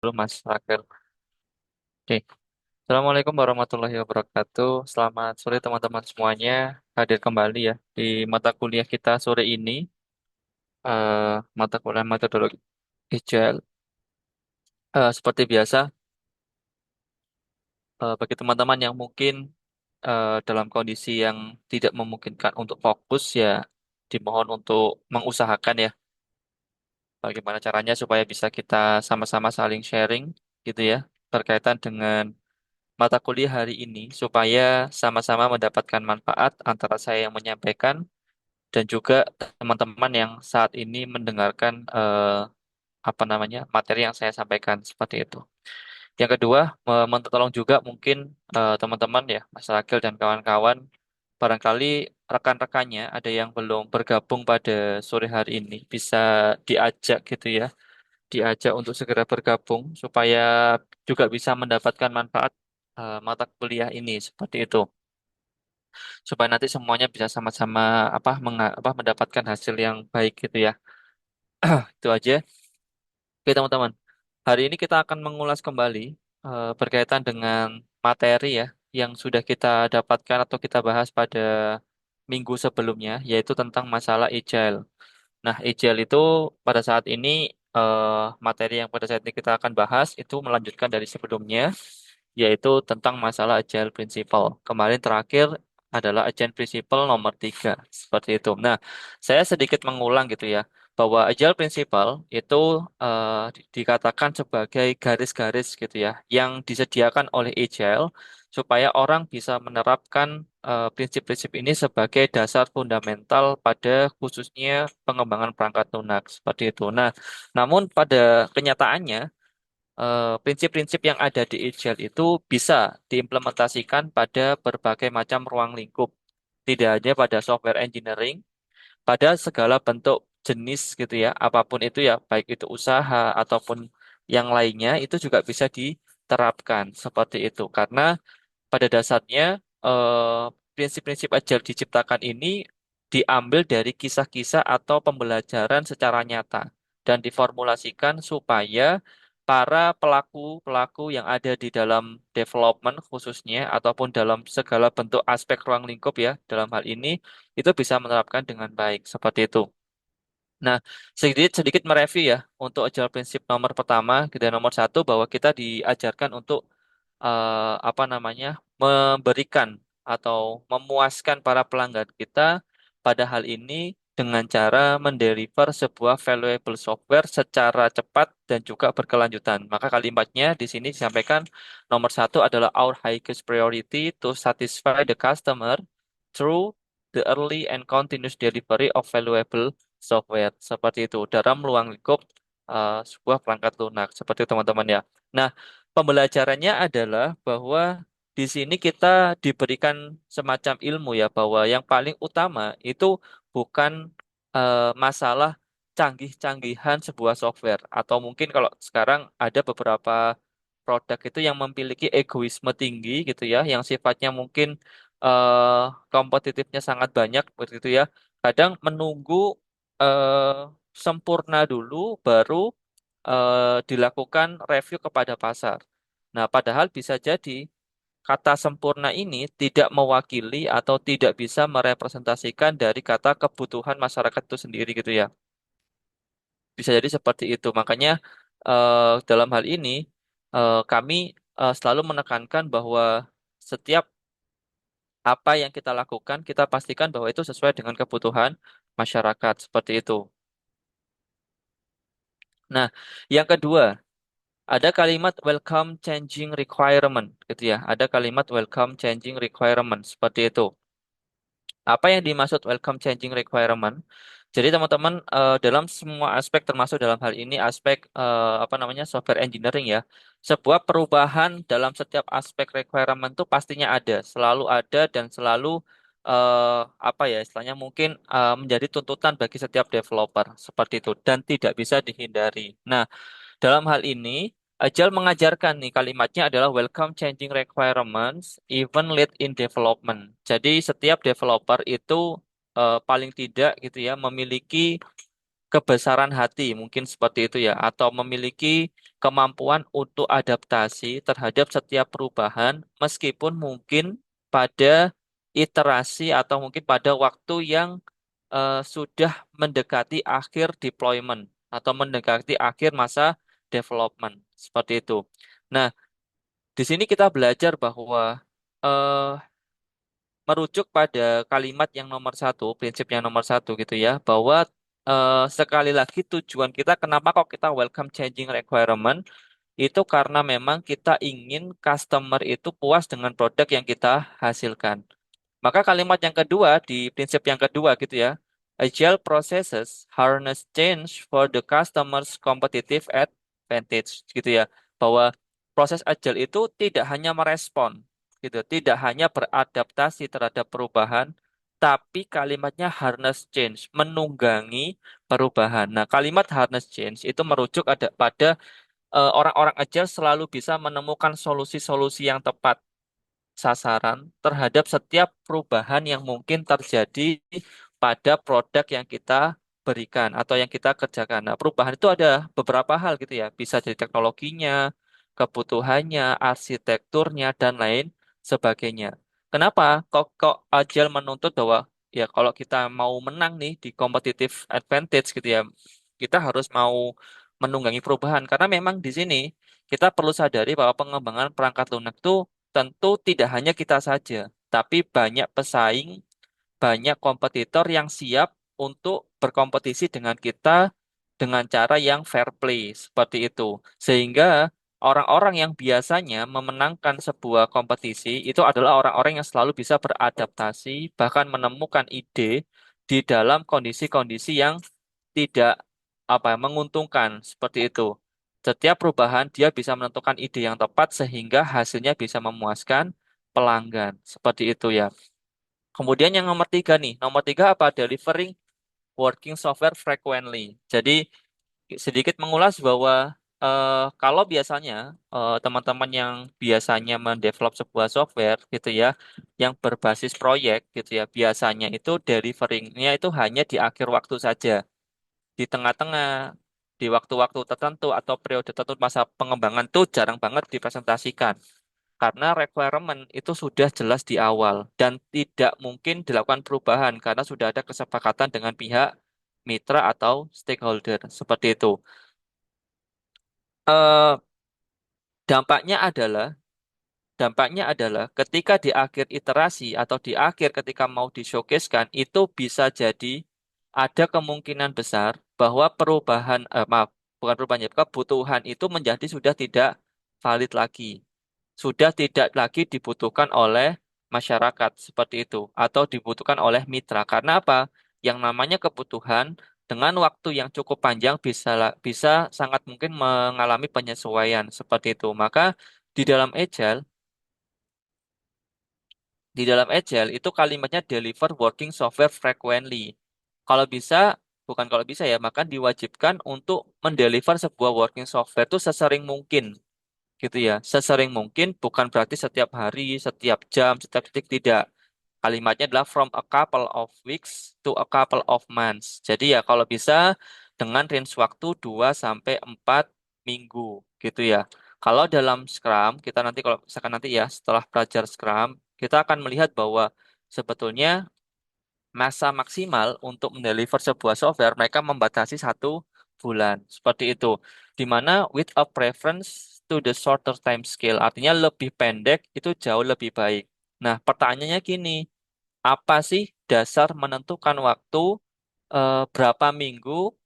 Halo Mas Rakel. Oke. Assalamualaikum warahmatullahi wabarakatuh. Selamat sore teman-teman semuanya. Hadir kembali ya di mata kuliah kita sore ini. Mata kuliah metodologi Agile. Seperti biasa, bagi teman-teman yang mungkin dalam kondisi yang tidak memungkinkan untuk fokus ya, dimohon untuk mengusahakan ya bagaimana caranya supaya bisa kita sama-sama saling sharing gitu ya berkaitan dengan mata kuliah hari ini supaya sama-sama mendapatkan manfaat antara saya yang menyampaikan dan juga teman-teman yang saat ini mendengarkan apa namanya materi yang saya sampaikan seperti itu. Yang kedua, tolong juga mungkin teman-teman ya, Mas Rakil dan kawan-kawan, barangkali rekan-rekannya ada yang belum bergabung pada sore hari ini, bisa diajak gitu ya, diajak untuk segera bergabung supaya juga bisa mendapatkan manfaat mata kuliah ini seperti itu. Supaya nanti semuanya bisa sama-sama mendapatkan hasil yang baik gitu ya. Itu aja. Oke teman-teman, hari ini kita akan mengulas kembali berkaitan dengan materi ya yang sudah kita dapatkan atau kita bahas pada minggu sebelumnya, yaitu tentang masalah agile. Nah, agile itu pada saat ini materi yang pada saat ini kita akan bahas itu melanjutkan dari sebelumnya, yaitu tentang masalah agile principle. Kemarin terakhir adalah agile principle nomor 3, seperti itu. Nah, saya sedikit mengulang gitu ya, bahwa agile principle itu dikatakan sebagai garis-garis gitu ya, yang disediakan oleh agile supaya orang bisa menerapkan prinsip-prinsip ini sebagai dasar fundamental pada khususnya pengembangan perangkat lunak seperti itu. Nah, namun pada kenyataannya prinsip-prinsip yang ada di Agile itu bisa diimplementasikan pada berbagai macam ruang lingkup. Tidak hanya pada software engineering, pada segala bentuk jenis gitu ya, apapun itu ya, baik itu usaha ataupun yang lainnya, itu juga bisa diterapkan seperti itu. Karena pada dasarnya prinsip-prinsip Agile diciptakan ini diambil dari kisah-kisah atau pembelajaran secara nyata dan diformulasikan supaya para pelaku-pelaku yang ada di dalam development khususnya ataupun dalam segala bentuk aspek ruang lingkup ya dalam hal ini itu bisa menerapkan dengan baik seperti itu. Nah, sedikit sedikit mereview ya untuk Agile prinsip nomor pertama dan nomor satu bahwa kita diajarkan untuk apa namanya memberikan atau memuaskan para pelanggan kita pada hal ini dengan cara mendeliver sebuah valuable software secara cepat dan juga berkelanjutan. Maka kalimatnya di sini disampaikan nomor satu adalah our highest priority to satisfy the customer through the early and continuous delivery of valuable software. Seperti itu dalam ruang lingkup sebuah perangkat lunak seperti itu teman-teman ya. Nah, pembelajarannya adalah bahwa di sini kita diberikan semacam ilmu ya bahwa yang paling utama itu bukan masalah canggih-canggihan sebuah software atau mungkin kalau sekarang ada beberapa produk itu yang memiliki egoisme tinggi gitu ya yang sifatnya mungkin kompetitifnya sangat banyak begitu ya. Kadang menunggu sempurna dulu baru dilakukan review kepada pasar. Nah, padahal bisa jadi kata sempurna ini tidak mewakili atau tidak bisa merepresentasikan dari kata kebutuhan masyarakat itu sendiri gitu ya. Bisa jadi seperti itu. Makanya dalam hal ini kami selalu menekankan bahwa setiap apa yang kita lakukan kita pastikan bahwa itu sesuai dengan kebutuhan masyarakat seperti itu. Nah, yang kedua, ada kalimat welcome changing requirement gitu ya. Ada kalimat welcome changing requirement seperti itu. Apa yang dimaksud welcome changing requirement? Jadi teman-teman dalam semua aspek termasuk dalam hal ini aspek apa namanya software engineering ya. Sebuah perubahan dalam setiap aspek requirement itu pastinya ada, selalu ada dan selalu apa ya istilahnya mungkin menjadi tuntutan bagi setiap developer seperti itu dan tidak bisa dihindari. Nah, dalam hal ini, Agile mengajarkan nih kalimatnya adalah welcome changing requirements even late in development. Jadi setiap developer itu paling tidak gitu ya memiliki kebesaran hati, mungkin seperti itu ya, atau memiliki kemampuan untuk adaptasi terhadap setiap perubahan, meskipun mungkin pada iterasi atau mungkin pada waktu yang sudah mendekati akhir deployment atau mendekati akhir masa development, seperti itu. Nah, di sini kita belajar bahwa eh, merujuk pada kalimat yang nomor satu, prinsip yang nomor satu gitu ya, bahwa sekali lagi tujuan kita kenapa kok kita welcome changing requirement itu karena memang kita ingin customer itu puas dengan produk yang kita hasilkan. Maka kalimat yang kedua di prinsip yang kedua gitu ya, agile processes harness change for the customer's competitive advantage gitu ya, bahwa proses agile itu tidak hanya merespon gitu, tidak hanya beradaptasi terhadap perubahan, tapi kalimatnya harness change, menunggangi perubahan. Nah, kalimat harness change itu merujuk ada pada orang-orang agile selalu bisa menemukan solusi-solusi yang tepat sasaran terhadap setiap perubahan yang mungkin terjadi pada produk yang kita berikan atau yang kita kerjakan. Nah, perubahan itu ada beberapa hal gitu ya. Bisa jadi teknologinya, kebutuhannya, arsitekturnya, dan lain sebagainya. Kenapa? Kok Agile menuntut bahwa ya kalau kita mau menang nih di competitive advantage gitu ya, kita harus mau menunggangi perubahan. Karena memang di sini kita perlu sadari bahwa pengembangan perangkat lunak itu tentu tidak hanya kita saja, tapi banyak pesaing, banyak kompetitor yang siap untuk berkompetisi dengan kita dengan cara yang fair play, seperti itu. Sehingga orang-orang yang biasanya memenangkan sebuah kompetisi itu adalah orang-orang yang selalu bisa beradaptasi, bahkan menemukan ide di dalam kondisi-kondisi yang tidak menguntungkan, seperti itu. Setiap perubahan dia bisa menentukan ide yang tepat sehingga hasilnya bisa memuaskan pelanggan. Seperti itu ya. Kemudian yang nomor tiga nih. Nomor tiga apa? Delivering working software frequently. Jadi sedikit mengulas bahwa kalau biasanya teman-teman yang biasanya mendevelop sebuah software gitu ya, yang berbasis proyek gitu ya, biasanya itu deliveringnya itu hanya di akhir waktu saja, di tengah-tengah, di waktu-waktu tertentu atau periode tertentu masa pengembangan tuh jarang banget dipresentasikan. Karena requirement itu sudah jelas di awal dan tidak mungkin dilakukan perubahan karena sudah ada kesepakatan dengan pihak mitra atau stakeholder. Seperti itu. Eh, dampaknya adalah Dampaknya adalah ketika di akhir iterasi atau di akhir ketika mau di-showcase-kan itu bisa jadi ada kemungkinan besar bahwa bukan perubahan ya, kebutuhan itu menjadi sudah tidak valid lagi. Sudah tidak lagi dibutuhkan oleh masyarakat seperti itu atau dibutuhkan oleh mitra. Karena apa? Yang namanya kebutuhan dengan waktu yang cukup panjang bisa sangat mungkin mengalami penyesuaian seperti itu. Maka di dalam Agile di dalam Agile itu kalimatnya deliver working software frequently. Kalau bisa, bukan kalau bisa ya, maka diwajibkan untuk mendeliver sebuah working software itu sesering mungkin, gitu ya. Sesering mungkin bukan berarti setiap hari, setiap jam, setiap detik, tidak. Kalimatnya adalah from a couple of weeks to a couple of months. Jadi ya kalau bisa dengan range waktu 2 sampai 4 minggu gitu ya. Kalau dalam Scrum, kita nanti kalau misalkan nanti ya setelah belajar Scrum, kita akan melihat bahwa sebetulnya masa maksimal untuk mendeliver sebuah software mereka membatasi 1 bulan. Seperti itu. Di mana with a preference to the shorter time scale. Artinya lebih pendek itu jauh lebih baik. Nah, pertanyaannya gini, apa sih dasar menentukan waktu berapa minggu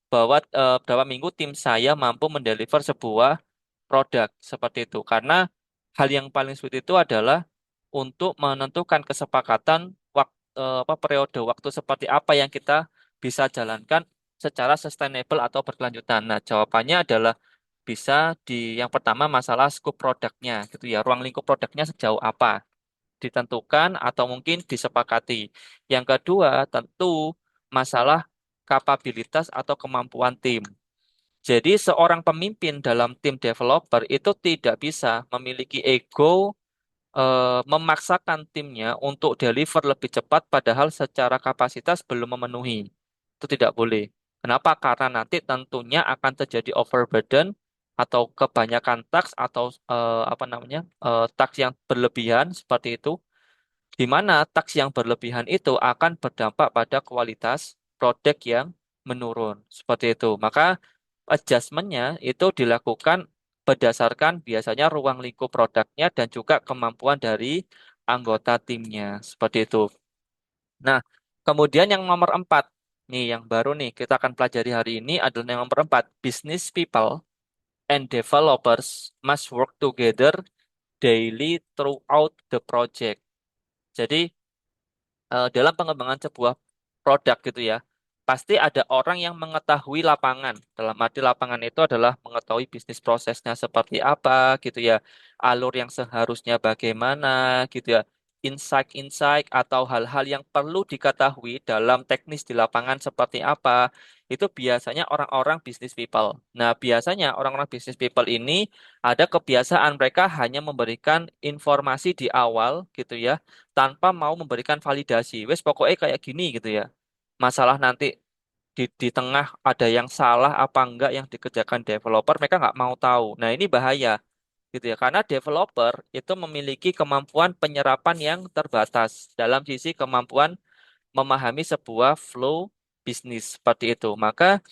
tim saya mampu mendeliver sebuah produk seperti itu? Karena hal yang paling sulit itu adalah untuk menentukan kesepakatan periode waktu seperti apa yang kita bisa jalankan secara sustainable atau berkelanjutan. Nah, jawabannya adalah bisa yang pertama masalah scope produknya gitu ya. Ruang lingkup produknya sejauh apa ditentukan atau mungkin disepakati. Yang kedua, tentu masalah kapabilitas atau kemampuan tim. Jadi, seorang pemimpin dalam tim developer itu tidak bisa memiliki ego memaksakan timnya untuk deliver lebih cepat, padahal secara kapasitas belum memenuhi. Itu tidak boleh. Kenapa? Karena nanti tentunya akan terjadi overburden atau kebanyakan tax atau apa namanya tax yang berlebihan seperti itu, di mana tax yang berlebihan itu akan berdampak pada kualitas produk yang menurun seperti itu. Maka adjustmentnya itu dilakukan berdasarkan biasanya ruang lingkup produknya dan juga kemampuan dari anggota timnya seperti itu. Nah, kemudian yang nomor empat, nih yang baru nih kita akan pelajari hari ini adalah yang nomor empat, business people and developers must work together daily throughout the project. Jadi dalam pengembangan sebuah produk gitu ya, pasti ada orang yang mengetahui lapangan. Dalam arti lapangan itu adalah mengetahui bisnis prosesnya seperti apa gitu ya, alur yang seharusnya bagaimana gitu ya, insight-insight atau hal-hal yang perlu diketahui dalam teknis di lapangan seperti apa. Itu biasanya orang-orang business people. Nah, biasanya orang-orang business people ini ada kebiasaan mereka hanya memberikan informasi di awal gitu ya tanpa mau memberikan validasi. Wes pokoknya kayak gini gitu ya. Masalah nanti di tengah ada yang salah apa enggak yang dikerjakan developer, mereka nggak mau tahu. Nah, ini bahaya gitu ya. Karena developer itu memiliki kemampuan penyerapan yang terbatas dalam sisi kemampuan memahami sebuah flow bisnis seperti itu. Maka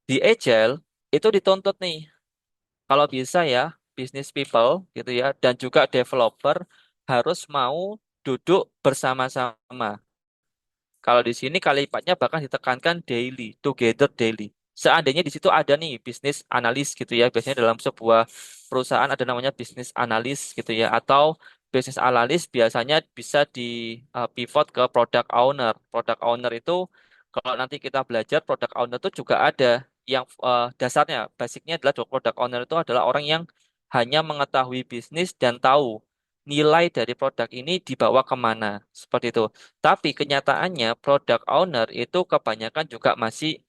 di Agile itu dituntut nih kalau bisa ya, business people gitu ya, dan juga developer harus mau duduk bersama-sama. Kalau di sini kalimatnya bahkan ditekankan daily, together daily. Seandainya di situ ada nih bisnis analis gitu ya, biasanya dalam sebuah perusahaan ada namanya bisnis analis gitu ya, atau bisnis analis biasanya bisa di pivot ke product owner. Product owner itu kalau nanti kita belajar product owner itu juga ada yang dasarnya, basicnya adalah product owner itu adalah orang yang hanya mengetahui bisnis dan tahu nilai dari produk ini dibawa kemana, seperti itu. Tapi kenyataannya product owner itu kebanyakan juga masih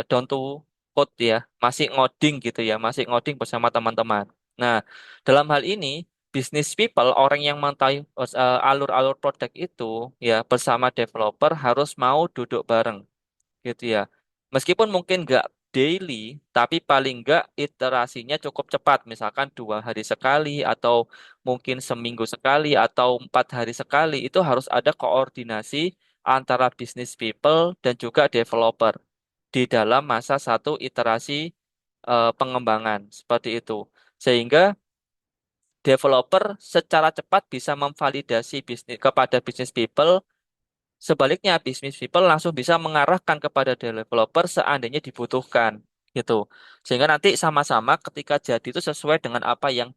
down to code ya, masih ngoding gitu ya, masih ngoding bersama teman-teman. Nah, dalam hal ini business people, orang yang mengetahui alur-alur produk itu ya bersama developer harus mau duduk bareng gitu ya. Meskipun mungkin nggak daily, tapi paling nggak iterasinya cukup cepat. Misalkan 2 hari sekali, atau mungkin seminggu sekali, atau 4 hari sekali. Itu harus ada koordinasi antara business people dan juga developer di dalam masa satu iterasi pengembangan seperti itu. Sehingga developer secara cepat bisa memvalidasi bisnis kepada business people. Sebaliknya, business people langsung bisa mengarahkan kepada developer seandainya dibutuhkan, gitu. Sehingga nanti sama-sama ketika jadi itu sesuai dengan apa yang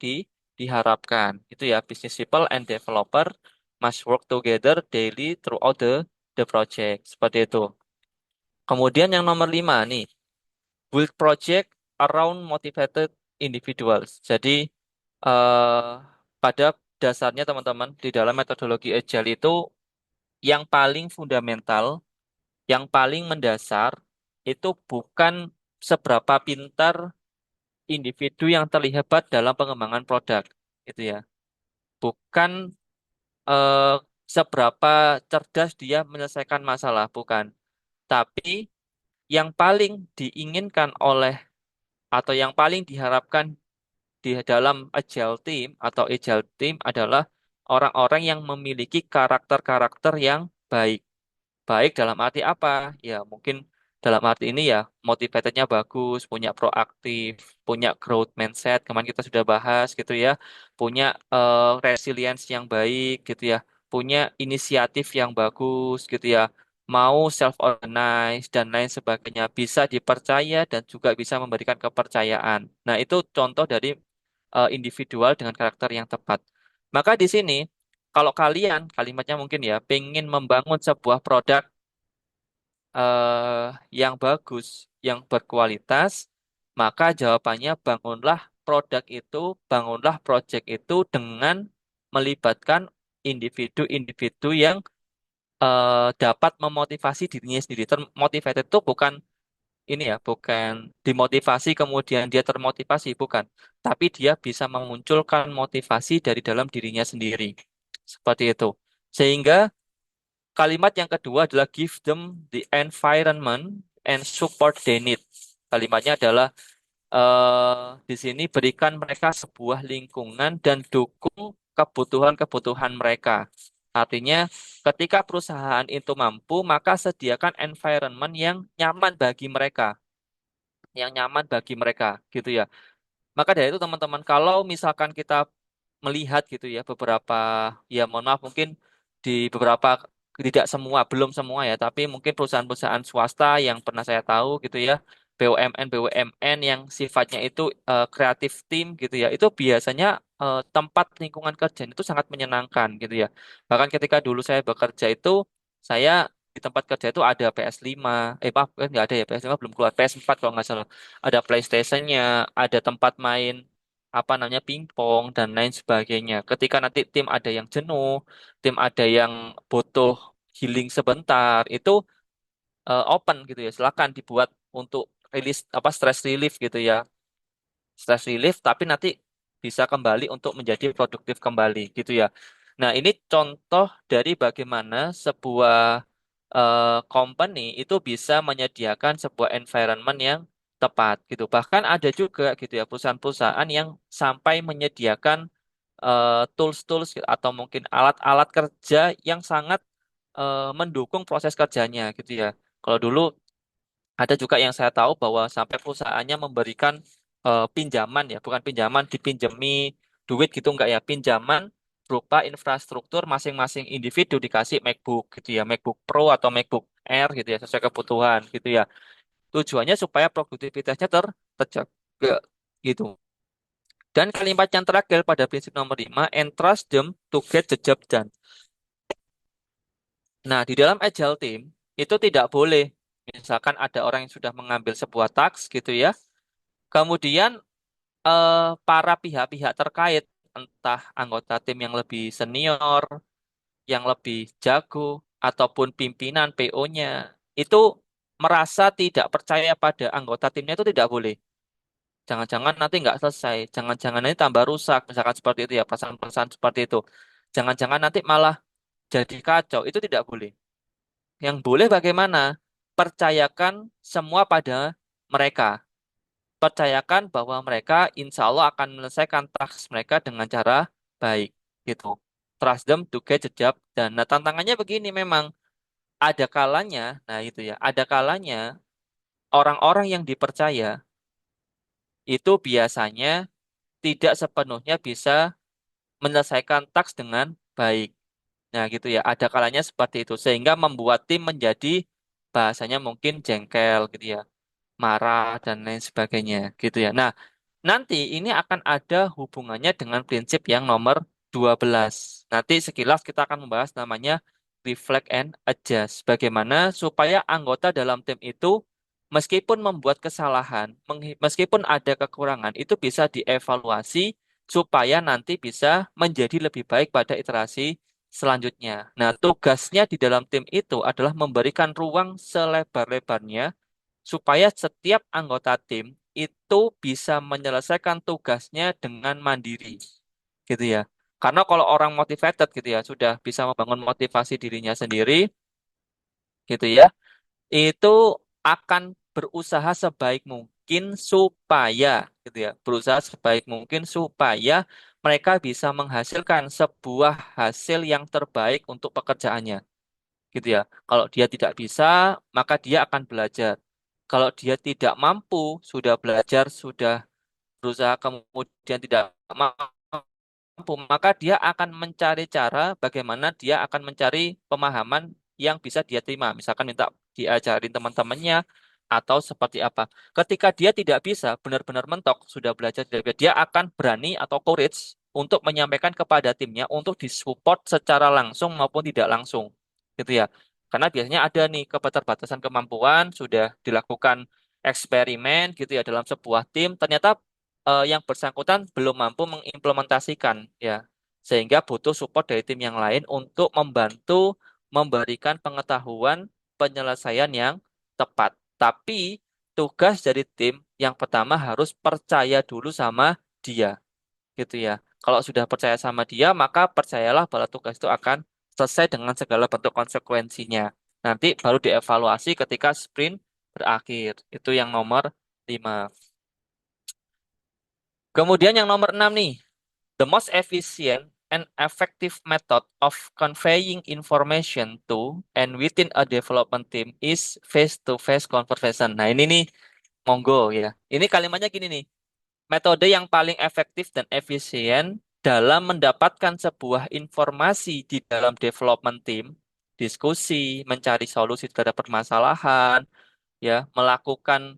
diharapkan. Itu ya, business people and developer must work together daily throughout the project. Seperti itu. Kemudian yang nomor 5 nih, build project around motivated individuals. Jadi, eh, pada dasarnya teman-teman, di dalam metodologi Agile itu yang paling fundamental yang paling mendasar itu bukan seberapa pintar individu yang terlihat dalam pengembangan produk, gitu ya. Bukan eh, seberapa cerdas dia menyelesaikan masalah, bukan. Tapi yang paling diinginkan oleh atau yang paling diharapkan di dalam agile team adalah orang-orang yang memiliki karakter-karakter yang baik. Baik dalam arti apa? Ya mungkin dalam arti ini ya motivatednya bagus, punya proaktif, punya growth mindset, kemarin kita sudah bahas gitu ya, punya resilience yang baik gitu ya, punya inisiatif yang bagus gitu ya, mau self organize dan lain sebagainya, bisa dipercaya dan juga bisa memberikan kepercayaan. Nah itu contoh dari individual dengan karakter yang tepat. Maka di sini kalau kalian kalimatnya mungkin ya pengen membangun sebuah produk eh, yang bagus, yang berkualitas, maka jawabannya bangunlah project itu dengan melibatkan individu-individu yang dapat memotivasi dirinya sendiri. Termotivated itu bukan ini ya, bukan dimotivasi kemudian dia termotivasi, bukan. Tapi dia bisa memunculkan motivasi dari dalam dirinya sendiri. Seperti itu. Sehingga kalimat yang kedua adalah give them the environment and support they need. Kalimatnya adalah di sini berikan mereka sebuah lingkungan dan dukung kebutuhan-kebutuhan mereka. Artinya, ketika perusahaan itu mampu, maka sediakan environment yang nyaman bagi mereka, gitu ya. Maka dari itu teman-teman, kalau misalkan kita melihat gitu ya beberapa, ya mohon maaf mungkin di beberapa, tidak semua, belum semua ya, tapi mungkin perusahaan-perusahaan swasta yang pernah saya tahu gitu ya, BUMN yang sifatnya itu kreatif tim gitu ya, itu biasanya tempat lingkungan kerja itu sangat menyenangkan gitu ya. Bahkan ketika dulu saya bekerja itu, saya di tempat kerja itu ada PS5, maaf kan nggak ada ya, PS5 belum keluar, PS4 kalau nggak salah, ada PlayStation-nya, ada tempat main apa namanya pingpong dan lain sebagainya. Ketika nanti tim ada yang jenuh, tim ada yang butuh healing sebentar, itu open gitu ya. Silakan dibuat untuk rilis apa stress relief gitu ya. Stress relief tapi nanti bisa kembali untuk menjadi produktif kembali gitu ya. Nah, ini contoh dari bagaimana sebuah company itu bisa menyediakan sebuah environment yang tepat gitu. Bahkan ada juga gitu ya perusahaan-perusahaan yang sampai menyediakan tools-tools gitu, atau mungkin alat-alat kerja yang sangat mendukung proses kerjanya gitu ya. Kalau dulu ada juga yang saya tahu bahwa sampai perusahaannya memberikan pinjaman ya, bukan pinjaman dipinjemi duit gitu enggak ya, pinjaman berupa infrastruktur masing-masing individu dikasih MacBook gitu ya, MacBook Pro atau MacBook Air gitu ya, sesuai kebutuhan gitu ya. Tujuannya supaya produktivitasnya terjaga gitu. Dan kalimat yang terakhir pada prinsip nomor 5, entrust them to get the job done. Nah, di dalam agile team itu tidak boleh misalkan ada orang yang sudah mengambil sebuah task gitu ya. Kemudian para pihak-pihak terkait, entah anggota tim yang lebih senior, yang lebih jago, ataupun pimpinan PO-nya, itu merasa tidak percaya pada anggota timnya itu tidak boleh. Jangan-jangan nanti nggak selesai, jangan-jangan nanti tambah rusak, misalkan seperti itu ya, perasaan-perasaan seperti itu. Jangan-jangan nanti malah jadi kacau, itu tidak boleh. Yang boleh bagaimana? Percayakan semua pada mereka. Percayakan bahwa mereka insya Allah akan menyelesaikan task mereka dengan cara baik gitu. Trust them to get the job. Dan nah, tantangannya begini memang ada kalanya, nah itu ya, ada kalanya orang-orang yang dipercaya itu biasanya tidak sepenuhnya bisa menyelesaikan task dengan baik. Nah gitu ya, ada kalanya seperti itu sehingga membuat tim menjadi bahasanya mungkin jengkel gitu ya, marah dan lain sebagainya gitu ya. Nah, nanti ini akan ada hubungannya dengan prinsip yang nomor 12. Nanti sekilas kita akan membahas namanya reflect and adjust. Bagaimana supaya anggota dalam tim itu meskipun membuat kesalahan, meskipun ada kekurangan, itu bisa dievaluasi supaya nanti bisa menjadi lebih baik pada iterasi selanjutnya. Nah, tugasnya di dalam tim itu adalah memberikan ruang selebar-lebarnya supaya setiap anggota tim itu bisa menyelesaikan tugasnya dengan mandiri, gitu ya. Karena kalau orang motivated gitu ya, sudah bisa membangun motivasi dirinya sendiri, gitu ya, itu akan berusaha sebaik mungkin supaya, gitu ya, berusaha sebaik mungkin supaya mereka bisa menghasilkan sebuah hasil yang terbaik untuk pekerjaannya gitu ya. Kalau dia tidak bisa, maka dia akan belajar. Kalau dia tidak mampu, sudah belajar, sudah berusaha kemudian tidak mampu, maka dia akan mencari cara bagaimana dia akan mencari pemahaman yang bisa dia terima. Misalkan minta diajarin teman-temannya atau seperti apa. Ketika dia tidak bisa benar-benar mentok, sudah belajar tidak bisa, dia akan berani atau courage untuk menyampaikan kepada timnya untuk disupport secara langsung maupun tidak langsung. Gitu ya. Karena biasanya ada nih keterbatasan kemampuan, sudah dilakukan eksperimen gitu ya dalam sebuah tim, ternyata yang bersangkutan belum mampu mengimplementasikan ya, sehingga butuh support dari tim yang lain untuk membantu memberikan pengetahuan penyelesaian yang tepat. Tapi tugas dari tim yang pertama harus percaya dulu sama dia gitu ya. Kalau sudah percaya sama dia, maka percayalah bahwa tugas itu akan selesai dengan segala bentuk konsekuensinya. Nanti baru dievaluasi ketika sprint berakhir. Itu yang nomor 5. Kemudian yang nomor 6 nih, the most efficient and effective method of conveying information to and within a development team is face-to-face conversation. Nah, ini nih, monggo ya. Ini kalimatnya gini nih, metode yang paling efektif dan efisien dalam mendapatkan sebuah informasi di dalam development team, diskusi, mencari solusi terhadap permasalahan, ya melakukan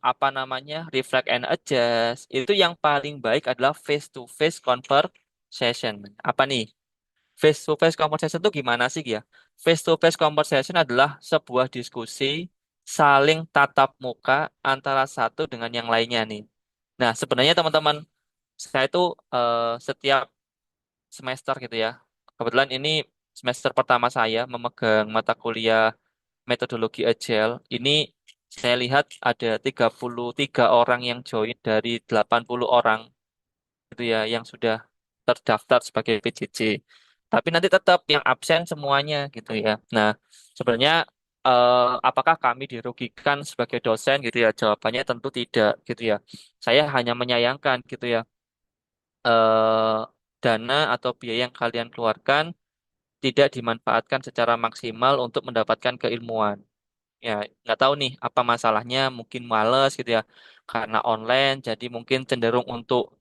apa namanya reflect and adjust itu yang paling baik adalah face to face conversation. Apa nih face to face conversation itu gimana sih ya? Face to face conversation adalah sebuah diskusi saling tatap muka antara satu dengan yang lainnya nih. Nah, sebenarnya teman-teman, saya itu setiap semester gitu ya. Kebetulan ini semester pertama saya memegang mata kuliah metodologi Agile. Ini saya lihat ada 33 orang yang join dari 80 orang gitu ya yang sudah terdaftar sebagai PJJ. Tapi nanti tetap yang absen semuanya gitu ya. Nah, sebenarnya apakah kami dirugikan sebagai dosen gitu ya? Jawabannya tentu tidak gitu ya. Saya hanya menyayangkan gitu ya. eh, Dana atau biaya yang kalian keluarkan tidak dimanfaatkan secara maksimal untuk mendapatkan keilmuan. Ya, nggak tahu nih apa masalahnya, mungkin males gitu ya, karena online, jadi mungkin cenderung untuk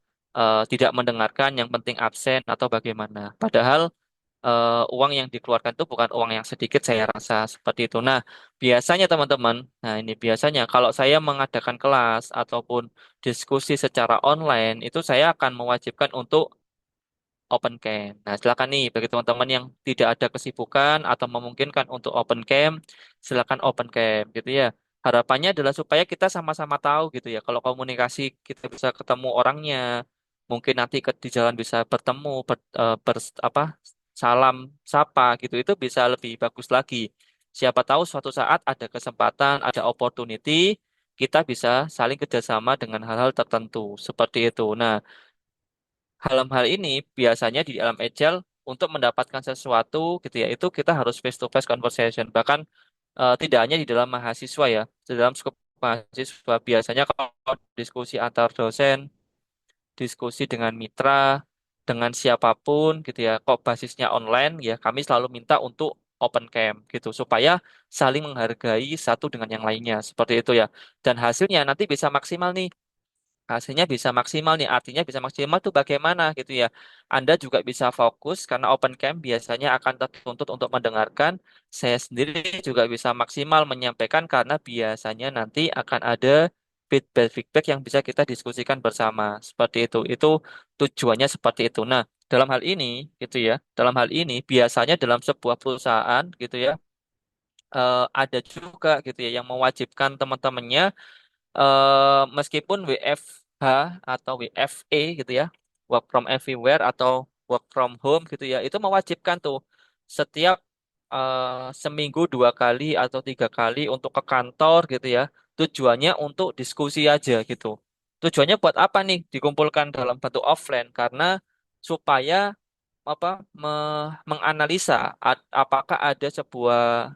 tidak mendengarkan, yang penting absen atau bagaimana. Padahal uang yang dikeluarkan itu bukan uang yang sedikit, saya rasa seperti itu. Nah, biasanya teman-teman, nah ini biasanya kalau saya mengadakan kelas ataupun diskusi secara online, itu saya akan mewajibkan untuk open cam. Nah, silakan nih bagi teman-teman yang tidak ada kesibukan atau memungkinkan untuk open cam, silakan open cam gitu ya. Harapannya adalah supaya kita sama-sama tahu gitu ya. Kalau komunikasi kita bisa ketemu orangnya, mungkin nanti di jalan bisa bertemu, apa salam sapa gitu. Itu bisa lebih bagus lagi. Siapa tahu suatu saat ada kesempatan, ada opportunity, kita bisa saling kerjasama dengan hal-hal tertentu seperti itu. Nah, dalam hal ini biasanya di dalam Agile untuk mendapatkan sesuatu gitu ya itu kita harus face to face conversation, bahkan tidak hanya di dalam mahasiswa ya, di dalam skop mahasiswa biasanya kalau diskusi antar dosen, diskusi dengan mitra, dengan siapapun gitu ya, kok basisnya online ya kami selalu minta untuk open cam gitu supaya saling menghargai satu dengan yang lainnya seperti itu ya, dan hasilnya nanti bisa maksimal nih. Hasilnya bisa maksimal nih, artinya bisa maksimal tuh bagaimana gitu ya. Anda juga bisa fokus karena open cam biasanya akan tertuntut untuk mendengarkan. Saya sendiri juga bisa maksimal menyampaikan karena biasanya nanti akan ada feedback-feedback yang bisa kita diskusikan bersama. Seperti itu. Itu tujuannya seperti itu. Nah, dalam hal ini gitu ya. Dalam hal ini biasanya dalam sebuah perusahaan gitu ya, ada juga gitu ya yang mewajibkan teman-temannya meskipun WFH atau WFE gitu ya, work from everywhere atau work from home gitu ya, itu mewajibkan tuh setiap seminggu 2 kali atau 3 kali untuk ke kantor gitu ya. Tujuannya untuk diskusi aja gitu. Tujuannya buat apa nih? Dikumpulkan dalam bentuk offline karena supaya apa menganalisa apakah ada sebuah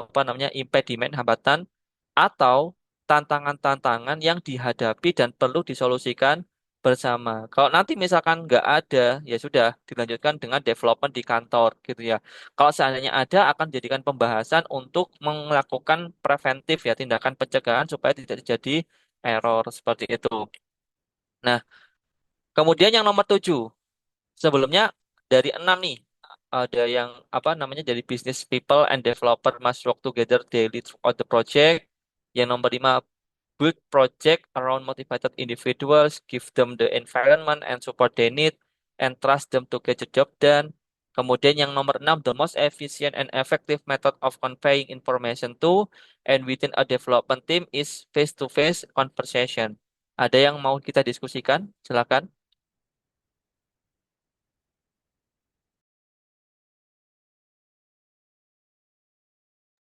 apa namanya impediment hambatan atau tantangan-tantangan yang dihadapi dan perlu disolusikan bersama. Kalau nanti misalkan nggak ada, ya sudah dilanjutkan dengan development di kantor gitu ya. Kalau seandainya ada, akan dijadikan pembahasan untuk melakukan preventif ya, tindakan pencegahan supaya tidak terjadi error seperti itu. Nah, kemudian yang nomor 7. Sebelumnya dari 6 nih, ada yang apa namanya dari business people and developer must work together daily throughout the project. Yang nomor 5, build project around motivated individuals, give them the environment and support they need, and trust them to get the job done. Kemudian yang nomor 6, the most efficient and effective method of conveying information to and within a development team is face-to-face conversation. Ada yang mau kita diskusikan? Silakan.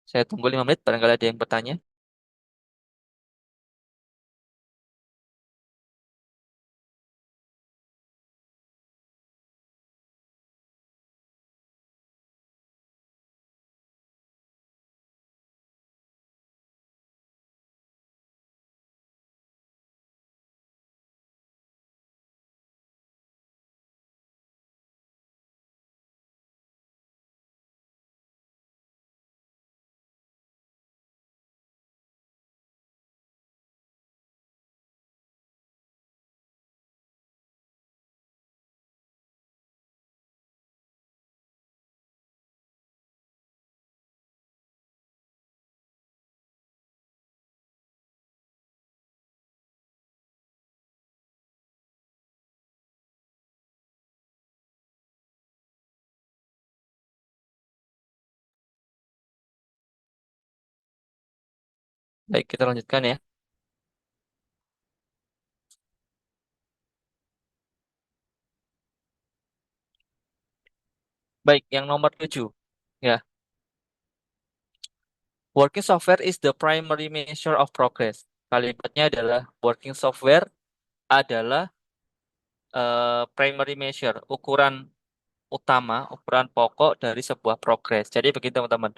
Saya tunggu 5 menit, barangkali ada yang bertanya. Baik, kita lanjutkan ya. Baik, yang nomor 7. Ya, working software is the primary measure of progress. Kalimatnya adalah working software adalah primary measure, ukuran utama, ukuran pokok dari sebuah progres. Jadi begitu teman-teman.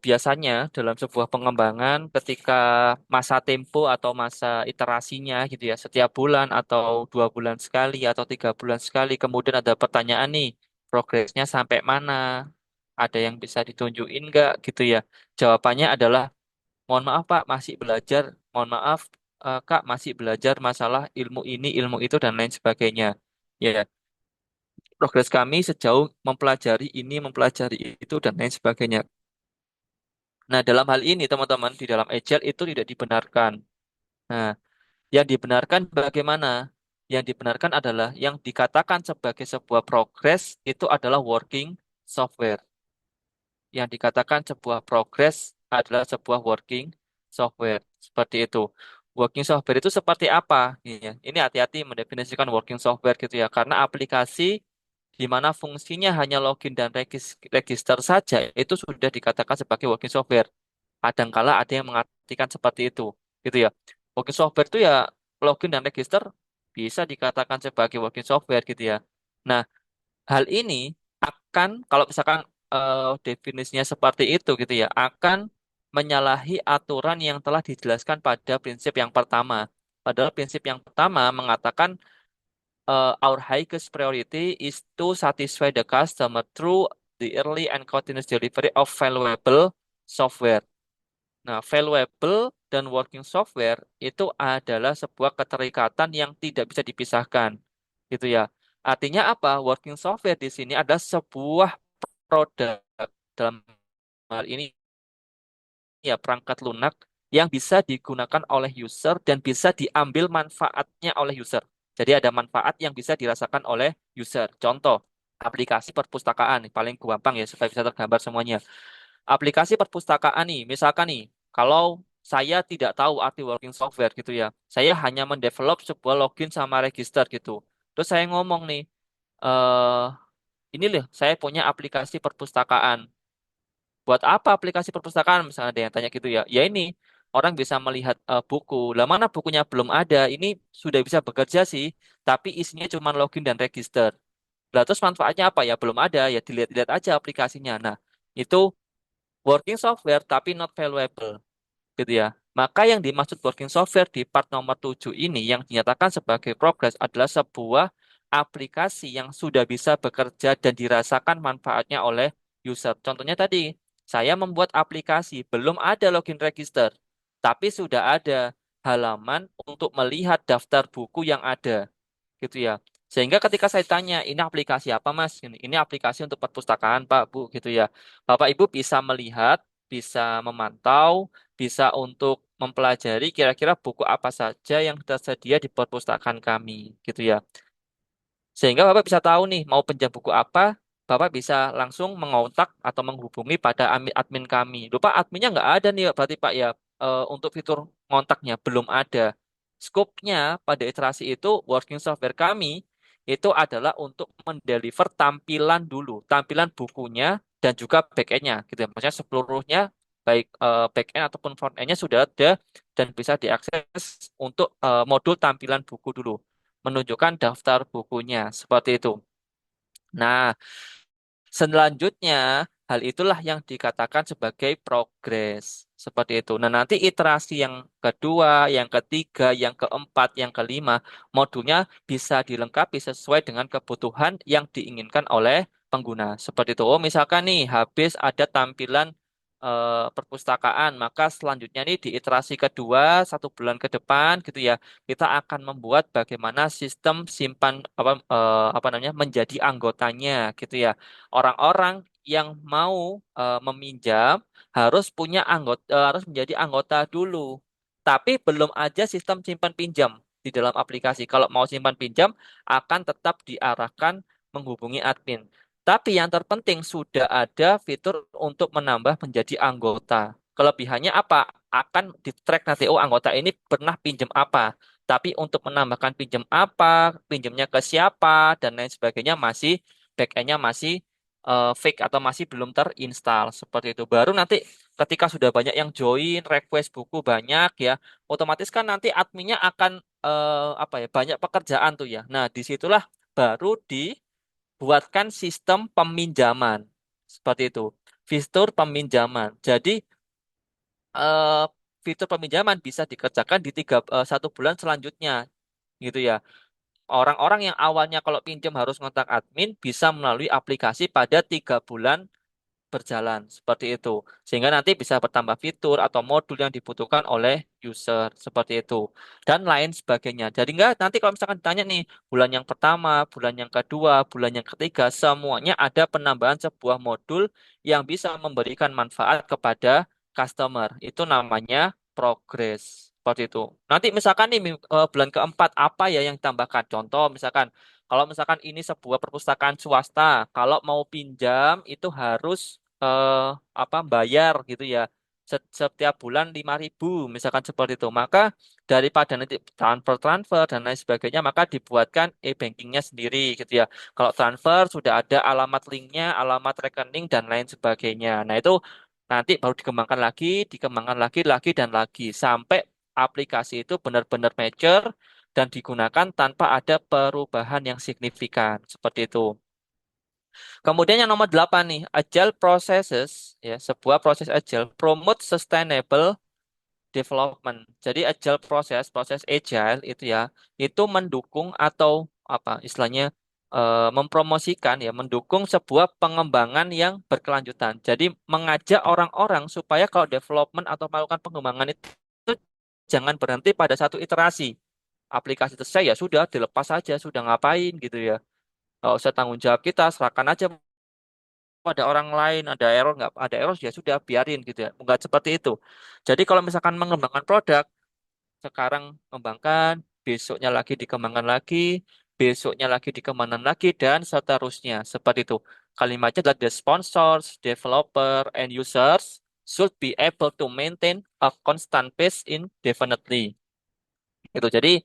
Biasanya dalam sebuah pengembangan ketika masa tempo atau masa iterasinya gitu ya, setiap bulan atau 2 bulan sekali atau 3 bulan sekali, kemudian ada pertanyaan nih, progresnya sampai mana? Ada yang bisa ditunjukin nggak gitu ya? Jawabannya adalah, mohon maaf Pak, masih belajar. Mohon maaf Kak, masih belajar masalah ilmu ini, ilmu itu, dan lain sebagainya. Ya, progres kami sejauh mempelajari ini, mempelajari itu, dan lain sebagainya. Nah, dalam hal ini, teman-teman, di dalam Agile itu tidak dibenarkan. Nah, yang dibenarkan bagaimana? Yang dibenarkan adalah yang dikatakan sebagai sebuah progres itu adalah working software. Yang dikatakan sebuah progress adalah sebuah working software. Seperti itu. Working software itu seperti apa? Ya, ini hati-hati mendefinisikan working software gitu ya. Karena aplikasi di mana fungsinya hanya login dan register saja itu sudah dikatakan sebagai working software. Kadangkala ada yang mengartikan seperti itu, gitu ya. Working software itu ya login dan register bisa dikatakan sebagai working software gitu ya. Nah, hal ini akan, kalau misalkan definisinya seperti itu gitu ya, akan menyalahi aturan yang telah dijelaskan pada prinsip yang pertama. Padahal prinsip yang pertama mengatakan our highest priority is to satisfy the customer through the early and continuous delivery of valuable software. Nah, valuable dan working software itu adalah sebuah keterikatan yang tidak bisa dipisahkan. Gitu ya. Artinya apa? Working software di sini adalah sebuah produk, dalam hal ini ya perangkat lunak yang bisa digunakan oleh user dan bisa diambil manfaatnya oleh user. Jadi ada manfaat yang bisa dirasakan oleh user. Contoh, aplikasi perpustakaan paling gampang ya supaya bisa tergambar semuanya. Aplikasi perpustakaan nih, misalkan nih, kalau saya tidak tahu arti working software gitu ya, saya hanya mendevelop sebuah login sama register gitu. Terus saya ngomong nih, eh ini loh, saya punya aplikasi perpustakaan. Buat apa aplikasi perpustakaan? Misalnya ada yang tanya gitu ya. Ya ini, orang bisa melihat buku. Lah mana bukunya belum ada? Ini sudah bisa bekerja sih, tapi isinya cuma login dan register. Lah terus manfaatnya apa ya? Belum ada, ya dilihat-lihat aja aplikasinya. Nah, itu working software tapi not valuable gitu ya. Maka yang dimaksud working software di part nomor 7 ini yang dinyatakan sebagai progress adalah sebuah aplikasi yang sudah bisa bekerja dan dirasakan manfaatnya oleh user. Contohnya tadi, saya membuat aplikasi, belum ada login register, tapi sudah ada halaman untuk melihat daftar buku yang ada gitu ya. Sehingga ketika saya tanya, ini aplikasi apa Mas? Ini aplikasi untuk perpustakaan Pak, Bu, gitu ya. Bapak Ibu bisa melihat, bisa memantau, bisa untuk mempelajari kira-kira buku apa saja yang tersedia di perpustakaan kami, gitu ya. Sehingga Bapak bisa tahu nih, mau pinjam buku apa, Bapak bisa langsung mengontak atau menghubungi pada admin kami. Lupa adminnya nggak ada nih, berarti Pak ya, untuk fitur ngontaknya belum ada. Skopnya pada iterasi itu, working software kami itu adalah untuk mendeliver tampilan dulu, tampilan bukunya dan juga back-end-nya, gitu ya. Maksudnya seluruhnya, baik back-end ataupun front-end-nya sudah ada dan bisa diakses untuk modul tampilan buku dulu, menunjukkan daftar bukunya seperti itu. Nah, selanjutnya, hal itulah yang dikatakan sebagai progres. Seperti itu. Nah, nanti iterasi yang kedua, yang ketiga, yang keempat, yang kelima, modulnya bisa dilengkapi sesuai dengan kebutuhan yang diinginkan oleh pengguna. Seperti itu. Oh, misalkan nih, habis ada tampilan perpustakaan, maka selanjutnya nih di iterasi kedua, 1 bulan ke depan, gitu ya, kita akan membuat bagaimana sistem simpan apa namanya menjadi anggotanya, gitu ya. Orang-orang yang mau meminjam harus punya anggota, harus menjadi anggota dulu. Tapi belum ada sistem simpan pinjam di dalam aplikasi. Kalau mau simpan pinjam akan tetap diarahkan menghubungi admin. Tapi yang terpenting sudah ada fitur untuk menambah menjadi anggota. Kelebihannya apa? akan di-track nanti, oh anggota ini pernah pinjam apa. Tapi untuk menambahkan pinjam apa, pinjamnya ke siapa, dan lain sebagainya masih back-end-nya masih fake atau masih belum terinstall seperti itu. Baru nanti ketika sudah banyak yang join, request buku banyak ya, otomatis kan nanti adminnya akan apa ya banyak pekerjaan tuh ya. Nah, disitulah baru dibuatkan sistem peminjaman seperti itu. Fitur peminjaman. Jadi eh, fitur peminjaman bisa dikerjakan di 1 bulan selanjutnya gitu ya. Orang-orang yang awalnya kalau pinjam harus kontak admin bisa melalui aplikasi pada 3 bulan berjalan seperti itu. Sehingga nanti bisa bertambah fitur atau modul yang dibutuhkan oleh user seperti itu dan lain sebagainya. Jadi enggak nanti kalau misalkan ditanya nih bulan yang pertama, bulan yang kedua, bulan yang ketiga semuanya ada penambahan sebuah modul yang bisa memberikan manfaat kepada customer. Itu namanya progress. Seperti itu. Nanti misalkan nih bulan keempat apa ya yang ditambahkan? Contoh misalkan kalau misalkan ini sebuah perpustakaan swasta, kalau mau pinjam itu harus apa bayar gitu ya. Setiap bulan 5.000 misalkan seperti itu. Maka daripada nanti transfer dan lain sebagainya, maka dibuatkan e-bankingnya sendiri gitu ya. Kalau transfer sudah ada alamat linknya, alamat rekening dan lain sebagainya. Nah itu nanti baru dikembangkan lagi dan lagi sampai aplikasi itu benar-benar mature dan digunakan tanpa ada perubahan yang signifikan seperti itu. Kemudian yang nomor 8 nih, agile processes ya, sebuah proses agile promote sustainable development. Jadi agile proses agile itu ya, itu mendukung atau apa istilahnya mempromosikan ya, mendukung sebuah pengembangan yang berkelanjutan. Jadi mengajak orang-orang supaya kalau development atau melakukan pengembangan itu jangan berhenti pada satu iterasi. Aplikasi selesai ya sudah dilepas saja, sudah ngapain gitu ya. Nggak usah tanggung jawab kita, serahkan aja pada orang lain, ada error nggak ada error ya sudah biarin gitu ya nggak seperti itu. Jadi kalau misalkan mengembangkan produk sekarang kembangkan, besoknya lagi dikembangkan lagi, besoknya lagi dikembangkan lagi dan seterusnya seperti itu. Kalimatnya adalah the sponsors, developer, and users should be able to maintain a constant pace indefinitely. Itu jadi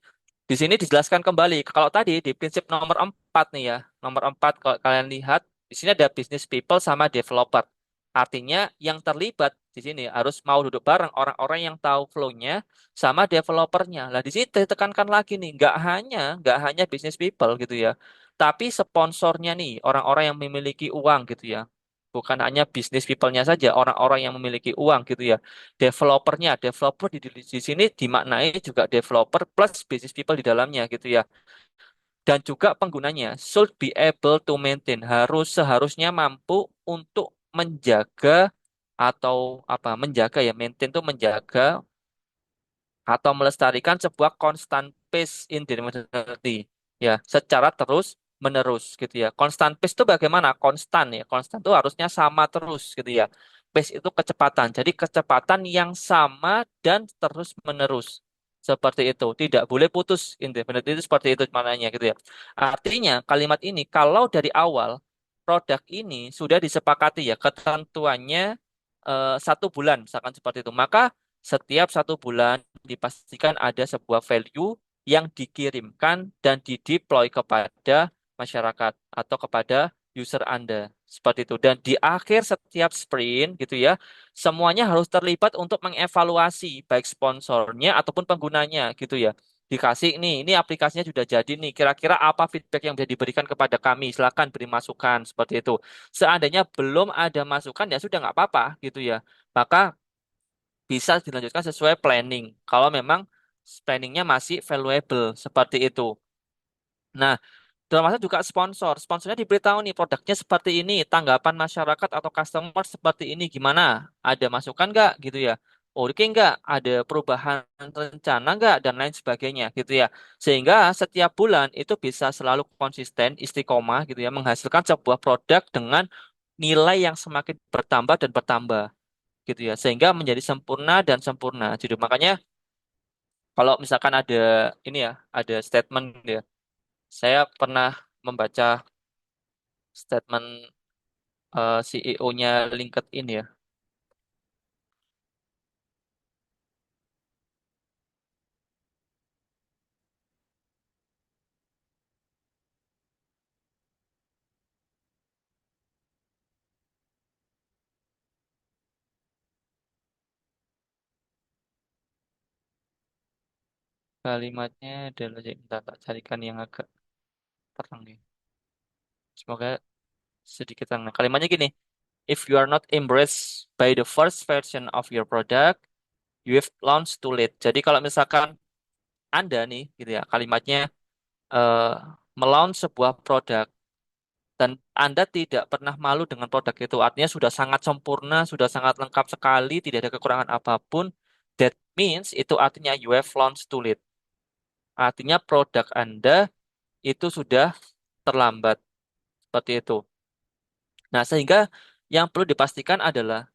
di sini dijelaskan kembali. Kalau tadi di prinsip nomor 4 nih ya, nomor 4 kalau kalian lihat di sini ada business people sama developer. Artinya yang terlibat di sini harus mau duduk bareng orang-orang yang tahu flow-nya sama developernya. Lah di sini ditekankan lagi nih, nggak hanya business people gitu ya, tapi sponsornya nih orang-orang yang memiliki uang gitu ya. Bukan hanya business people-nya saja, orang-orang yang memiliki uang gitu ya developernya. Developer di sini dimaknai juga developer plus business people di dalamnya gitu ya. Dan juga penggunanya should be able to maintain, seharusnya mampu untuk menjaga atau apa menjaga ya maintain itu menjaga atau melestarikan sebuah constant pace in delivery ya secara terus menerus gitu ya. Constant pace itu bagaimana? Konstan ya. Konstan itu harusnya sama terus gitu ya. Pace itu kecepatan. Jadi kecepatan yang sama dan terus menerus. Seperti itu. Tidak boleh putus. Indefinite itu seperti itu maknanya gitu ya. Artinya kalimat ini kalau dari awal produk ini sudah disepakati ya ketentuannya 1 bulan misalkan seperti itu. Maka setiap 1 bulan dipastikan ada sebuah value yang dikirimkan dan dideploy kepada masyarakat atau kepada user Anda. Seperti itu. Dan di akhir setiap sprint gitu ya, semuanya harus terlibat untuk mengevaluasi baik sponsornya ataupun penggunanya gitu ya. Dikasih ini aplikasinya sudah jadi nih. Kira-kira apa feedback yang bisa diberikan kepada kami? Silakan beri masukan seperti itu. Seandainya belum ada masukan ya sudah nggak apa-apa gitu ya. Maka bisa dilanjutkan sesuai planning. Kalau memang planningnya masih valuable seperti itu. Nah, termasuk juga sponsor. Sponsornya diberitahu nih produknya seperti ini, tanggapan masyarakat atau customer seperti ini gimana? Ada masukan nggak gitu ya? Oke nggak? Ada perubahan rencana nggak? Dan lain sebagainya gitu ya. Sehingga setiap bulan itu bisa selalu konsisten, istiqomah gitu ya, menghasilkan sebuah produk dengan nilai yang semakin bertambah dan bertambah gitu ya sehingga menjadi sempurna dan sempurna jadi makanya kalau misalkan ada ini ya ada statement ya saya pernah membaca statement CEO-nya LinkedIn ya Kalimatnya adalah, bentar, tak carikan yang agak terang ya. Semoga sedikit terang. Nah, kalimatnya gini, if you are not embraced by the first version of your product, you have launched too late. Jadi kalau misalkan Anda nih, gitu ya, kalimatnya eh melaunch sebuah produk dan Anda tidak pernah malu dengan produk itu, artinya sudah sangat sempurna, sudah sangat lengkap sekali, tidak ada kekurangan apapun. That means itu artinya you have launched too late. Artinya produk Anda itu sudah terlambat seperti itu. Nah, sehingga yang perlu dipastikan adalah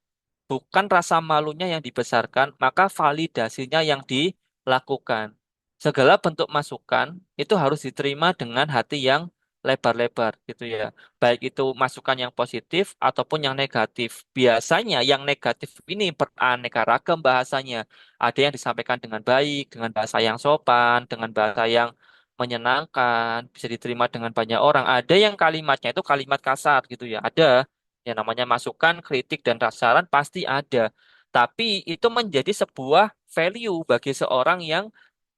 bukan rasa malunya yang dibesarkan, maka validasinya yang dilakukan. Segala bentuk masukan itu harus diterima dengan hati yang lebar-lebar gitu ya. Baik itu masukan yang positif ataupun yang negatif. Biasanya yang negatif ini beraneka ragam bahasanya. Ada yang disampaikan dengan baik, dengan bahasa yang sopan, dengan bahasa yang menyenangkan, bisa diterima dengan banyak orang. Ada yang kalimatnya itu kalimat kasar gitu ya. Ada yang namanya masukan, kritik, dan saran pasti ada. Tapi itu menjadi sebuah value bagi seorang yang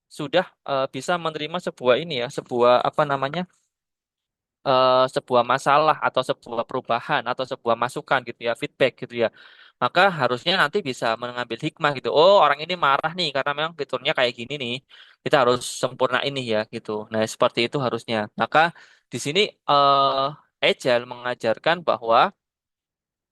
sudah bisa menerima sebuah ini ya, sebuah apa namanya, sebuah masalah atau sebuah perubahan atau sebuah masukan gitu ya, feedback gitu ya. Maka harusnya nanti bisa mengambil hikmah gitu. Oh, orang ini marah nih karena memang fiturnya kayak gini nih. Kita harus sempurna ini ya gitu. Nah, seperti itu harusnya. Maka di sini Agile mengajarkan bahwa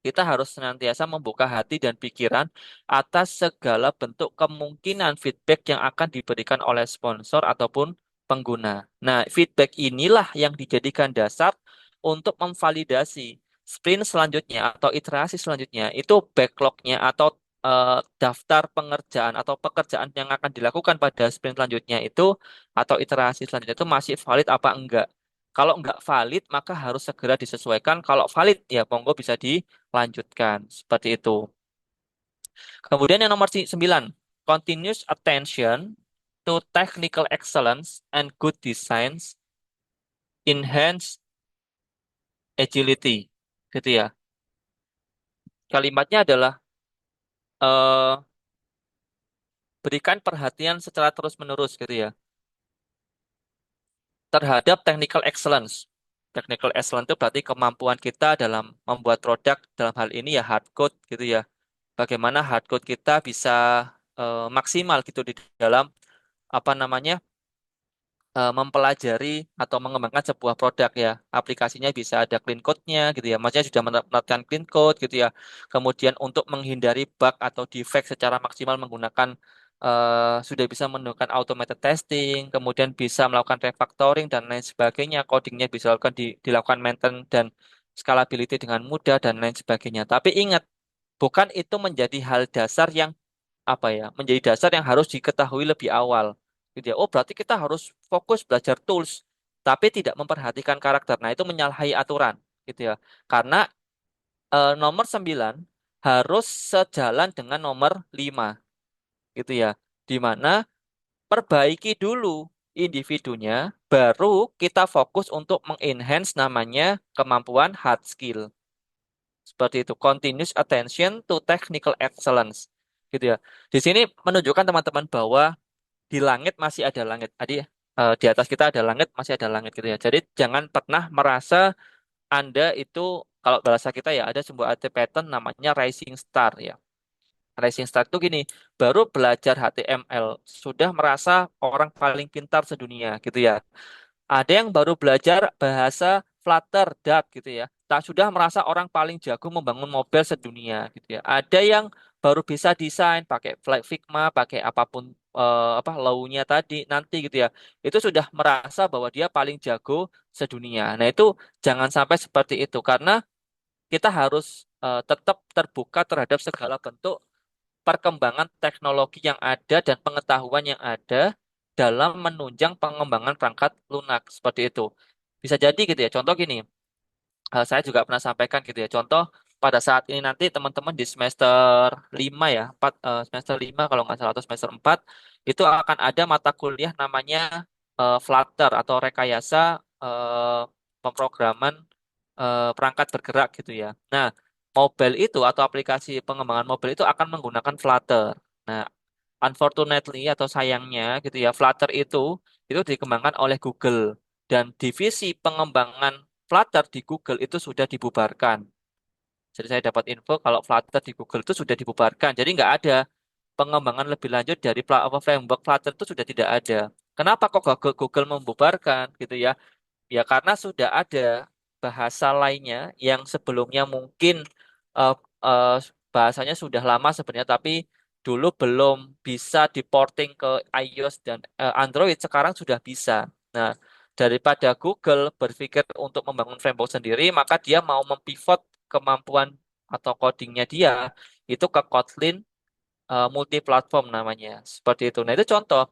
kita harus senantiasa membuka hati dan pikiran atas segala bentuk kemungkinan feedback yang akan diberikan oleh sponsor ataupun pengguna. Nah, feedback inilah yang dijadikan dasar untuk memvalidasi sprint selanjutnya atau iterasi selanjutnya. Itu backlognya atau daftar pengerjaan atau pekerjaan yang akan dilakukan pada sprint selanjutnya itu atau iterasi selanjutnya itu masih valid apa enggak. Kalau enggak valid, maka harus segera disesuaikan. Kalau valid, ya monggo bisa lanjutkan seperti itu. Kemudian yang nomor 9, continuous attention to technical excellence and good designs enhance agility. Gitu ya. Kalimatnya adalah eh, berikan perhatian secara terus-menerus gitu ya terhadap technical excellence. Technical excellence itu berarti kemampuan kita dalam membuat produk dalam hal ini ya hard code gitu ya. Bagaimana hard code kita bisa maksimal gitu di dalam apa namanya mempelajari atau mengembangkan sebuah produk ya. Aplikasinya bisa ada clean code-nya gitu ya. Maksudnya sudah menerapkan clean code gitu ya. Kemudian untuk menghindari bug atau defect secara maksimal menggunakan sudah bisa menggunakan automated testing, kemudian bisa melakukan refactoring dan lain sebagainya. Codingnya bisa dilakukan maintenance dan scalability dengan mudah dan lain sebagainya. Tapi ingat, bukan itu menjadi hal dasar yang apa ya menjadi dasar yang harus diketahui lebih awal gitu ya. Oh, berarti kita harus fokus belajar tools tapi tidak memperhatikan karakter. Nah, itu menyalahi aturan gitu ya. Karena nomor 9 harus sejalan dengan nomor 5 gitu ya. Di mana perbaiki dulu individunya baru kita fokus untuk mengenhance namanya kemampuan hard skill. Seperti itu, continuous attention to technical excellence. Gitu ya. Di sini menunjukkan teman-teman bahwa di langit masih ada langit. Jadi di atas kita ada langit, masih ada langit gitu ya. Jadi jangan pernah merasa Anda itu kalau bahasa kita ya ada sebuah arti pattern namanya rising star ya. Rising star itu gini, baru belajar HTML sudah merasa orang paling pintar sedunia gitu ya. Ada yang baru belajar bahasa Flutter, Dart gitu ya. Tak sudah merasa orang paling jago membangun mobile sedunia gitu ya. Ada yang baru bisa desain pakai Figma, pakai apapun apa law-nya tadi nanti gitu ya. Itu sudah merasa bahwa dia paling jago sedunia. Nah, itu jangan sampai seperti itu karena kita harus tetap terbuka terhadap segala bentuk perkembangan teknologi yang ada dan pengetahuan yang ada dalam menunjang pengembangan perangkat lunak seperti itu. Bisa jadi gitu ya. Contoh gini, saya juga pernah sampaikan gitu ya. Contoh pada saat ini nanti teman-teman di semester 5 ya, semester 5 kalau nggak salah atau semester 4 itu akan ada mata kuliah namanya Flutter atau rekayasa eh, pemrograman perangkat bergerak gitu ya. Nah, mobile itu atau aplikasi pengembangan mobile itu akan menggunakan Flutter. Nah, unfortunately atau sayangnya gitu ya, Flutter itu dikembangkan oleh Google dan divisi pengembangan Flutter di Google itu sudah dibubarkan. Jadi saya dapat info kalau Flutter di Google itu sudah dibubarkan. Jadi nggak ada pengembangan lebih lanjut dari framework Flutter itu sudah tidak ada. Kenapa kok Google membubarkan gitu ya? Ya karena sudah ada bahasa lainnya yang sebelumnya mungkin eh, eh, bahasanya sudah lama sebenarnya, tapi dulu belum bisa diporting ke iOS dan Android, sekarang sudah bisa. Nah, daripada Google berpikir untuk membangun framework sendiri, maka dia mau mempivot kemampuan atau codingnya dia itu ke Kotlin multi platform namanya. Seperti itu. Nah, itu contoh.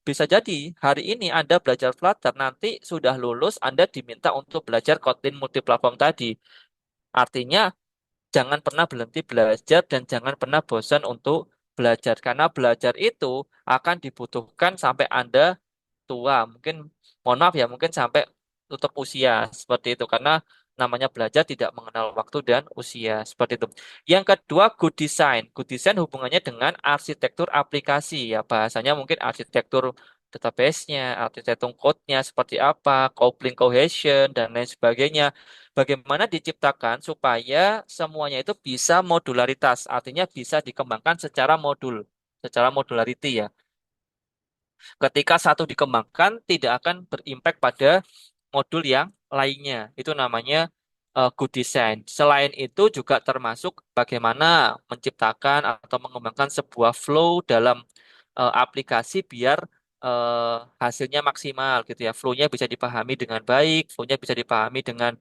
Bisa jadi hari ini Anda belajar Flutter, nanti sudah lulus Anda diminta untuk belajar Kotlin multiplatform tadi. Artinya jangan pernah berhenti belajar dan jangan pernah bosan untuk belajar karena belajar itu akan dibutuhkan sampai Anda tua. Mungkin mohon maaf ya, mungkin sampai tutup usia seperti itu karena namanya belajar tidak mengenal waktu dan usia seperti itu. Yang kedua, good design. Good design hubungannya dengan arsitektur aplikasi ya. Bahasanya mungkin arsitektur database-nya, arsitektur code-nya seperti apa, coupling cohesion dan lain sebagainya. Bagaimana diciptakan supaya semuanya itu bisa modularitas, artinya bisa dikembangkan secara modul, secara modularity ya. Ketika satu dikembangkan, tidak akan berimpact pada modul yang lainnya. Itu namanya good design. Selain itu juga termasuk bagaimana menciptakan atau mengembangkan sebuah flow dalam aplikasi biar hasilnya maksimal gitu ya. Flow-nya bisa dipahami dengan baik, flow-nya bisa dipahami dengan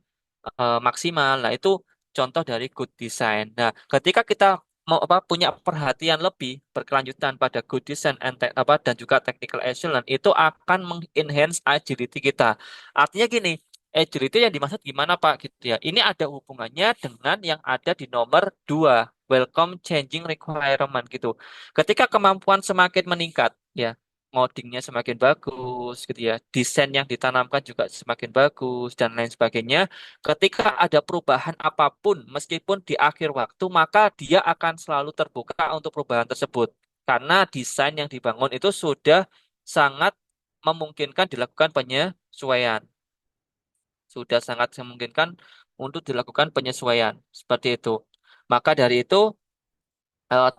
maksimal. Nah, itu contoh dari good design. Nah, ketika kita mau apa punya perhatian lebih berkelanjutan pada good design apa dan juga technical excellence itu akan mengenhance agility kita. Artinya gini, agility yang dimaksud gimana Pak gitu ya. Ini ada hubungannya dengan yang ada di nomor 2, welcome changing requirement gitu. Ketika kemampuan semakin meningkat ya, ngodingnya semakin bagus gitu ya, desain yang ditanamkan juga semakin bagus dan lain sebagainya. Ketika ada perubahan apapun, meskipun di akhir waktu, maka dia akan selalu terbuka untuk perubahan tersebut. Karena desain yang dibangun itu sudah sangat memungkinkan dilakukan penyesuaian. Sudah sangat memungkinkan untuk dilakukan penyesuaian. Seperti itu. Maka dari itu,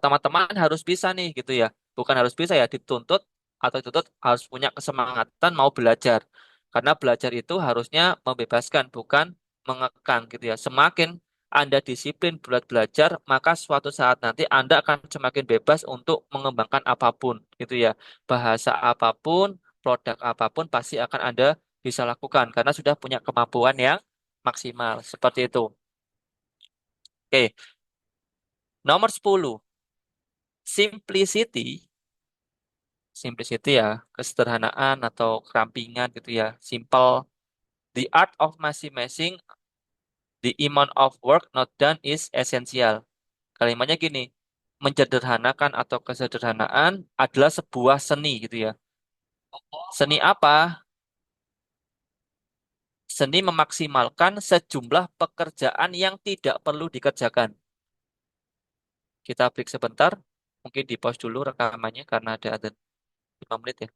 teman-teman harus bisa nih gitu ya. Bukan harus bisa ya, dituntut atau dituntut harus punya kesemangatan mau belajar. Karena belajar itu harusnya membebaskan, bukan mengekang gitu ya. Semakin Anda disiplin buat belajar, maka suatu saat nanti Anda akan semakin bebas untuk mengembangkan apapun gitu ya. Bahasa apapun, produk apapun pasti akan Anda bisa lakukan karena sudah punya kemampuan yang maksimal. Seperti itu. Oke, nomor 10. Simplicity. Simplicity ya, kesederhanaan atau kerampingan gitu ya. Simple. The art of maximizing the amount of work not done is essential. Kalimatnya gini, menyederhanakan atau kesederhanaan adalah sebuah seni gitu ya. Seni apa? Seni memaksimalkan sejumlah pekerjaan yang tidak perlu dikerjakan. Kita break sebentar, mungkin di pause dulu rekamannya karena ada 5 menit ya.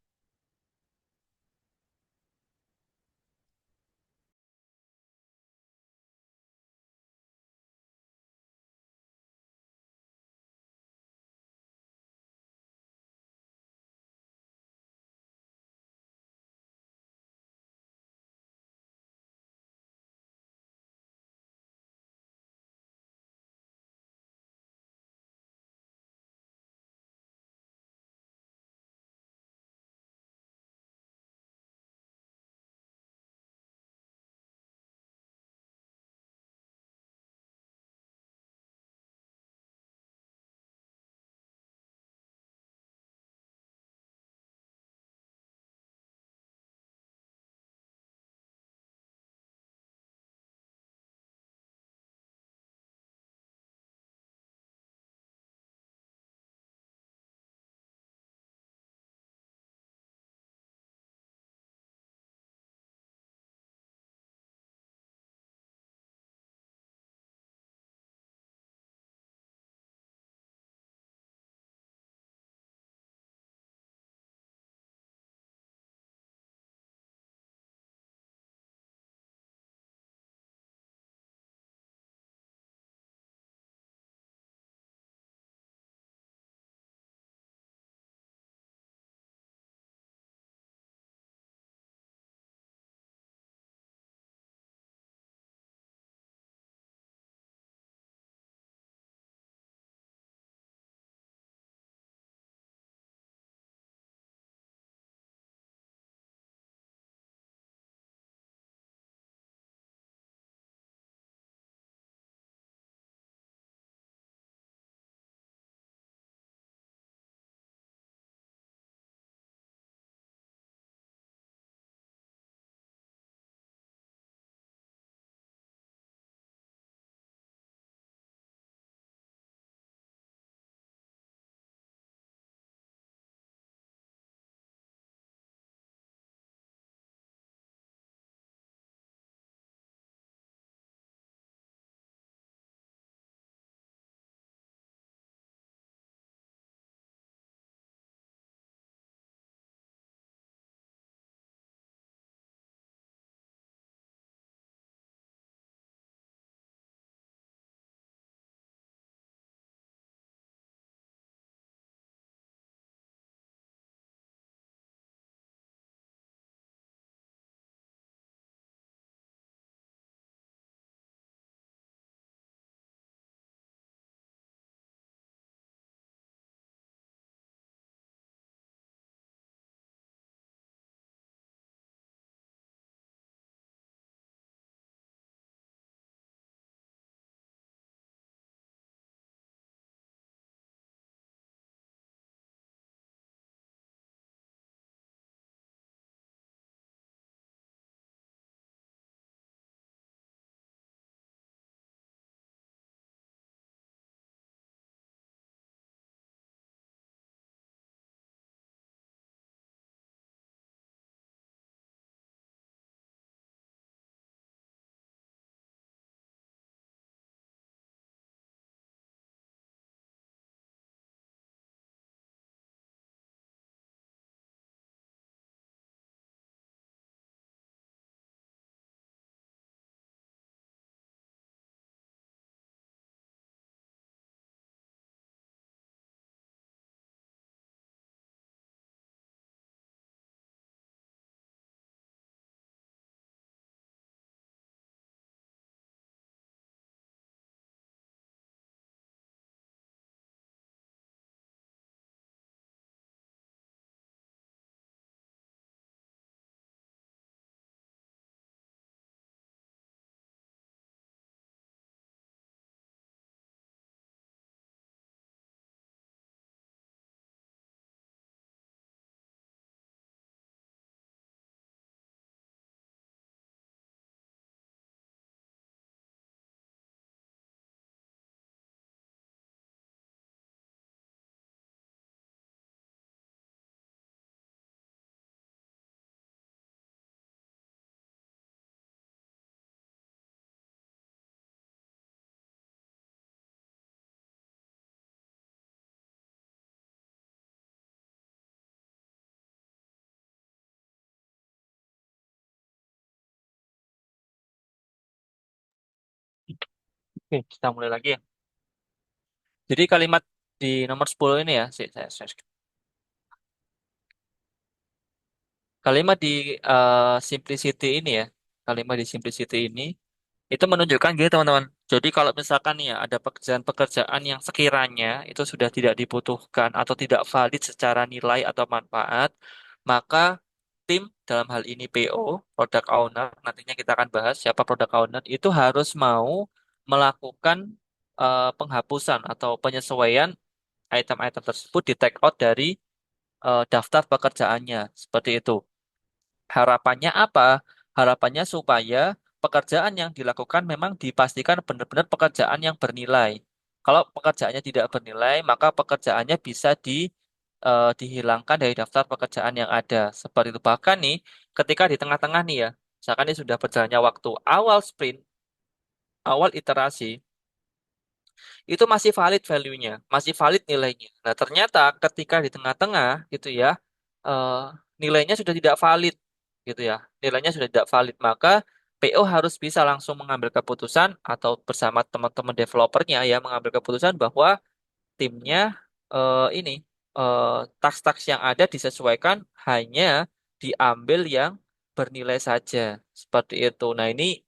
Oke, kita mulai lagi ya. Jadi kalimat di nomor 10 ini ya, kalimat di simplicity ini ya, kalimat di simplicity ini itu menunjukkan gitu teman-teman. Jadi kalau misalkan nih ya ada pekerjaan-pekerjaan yang sekiranya itu sudah tidak dibutuhkan atau tidak valid secara nilai atau manfaat, maka tim dalam hal ini PO, product owner, nantinya kita akan bahas siapa product owner, itu harus mau melakukan penghapusan atau penyesuaian item-item tersebut di take out dari daftar pekerjaannya. Seperti itu. Harapannya apa? Harapannya supaya pekerjaan yang dilakukan memang dipastikan benar-benar pekerjaan yang bernilai. Kalau pekerjaannya tidak bernilai, maka pekerjaannya bisa dihilangkan dari daftar pekerjaan yang ada. Seperti itu. Bahkan nih, ketika di tengah-tengah nih ya, misalkan ini sudah berjalannya waktu awal sprint, awal iterasi, itu masih valid value-nya, masih valid nilainya. Nah, ternyata ketika di tengah-tengah gitu ya, eh, nilainya sudah tidak valid gitu ya. Nilainya sudah tidak valid, maka PO harus bisa langsung mengambil keputusan atau bersama teman-teman developernya ya mengambil keputusan bahwa timnya ini task-task yang ada disesuaikan hanya diambil yang bernilai saja seperti itu. Nah ini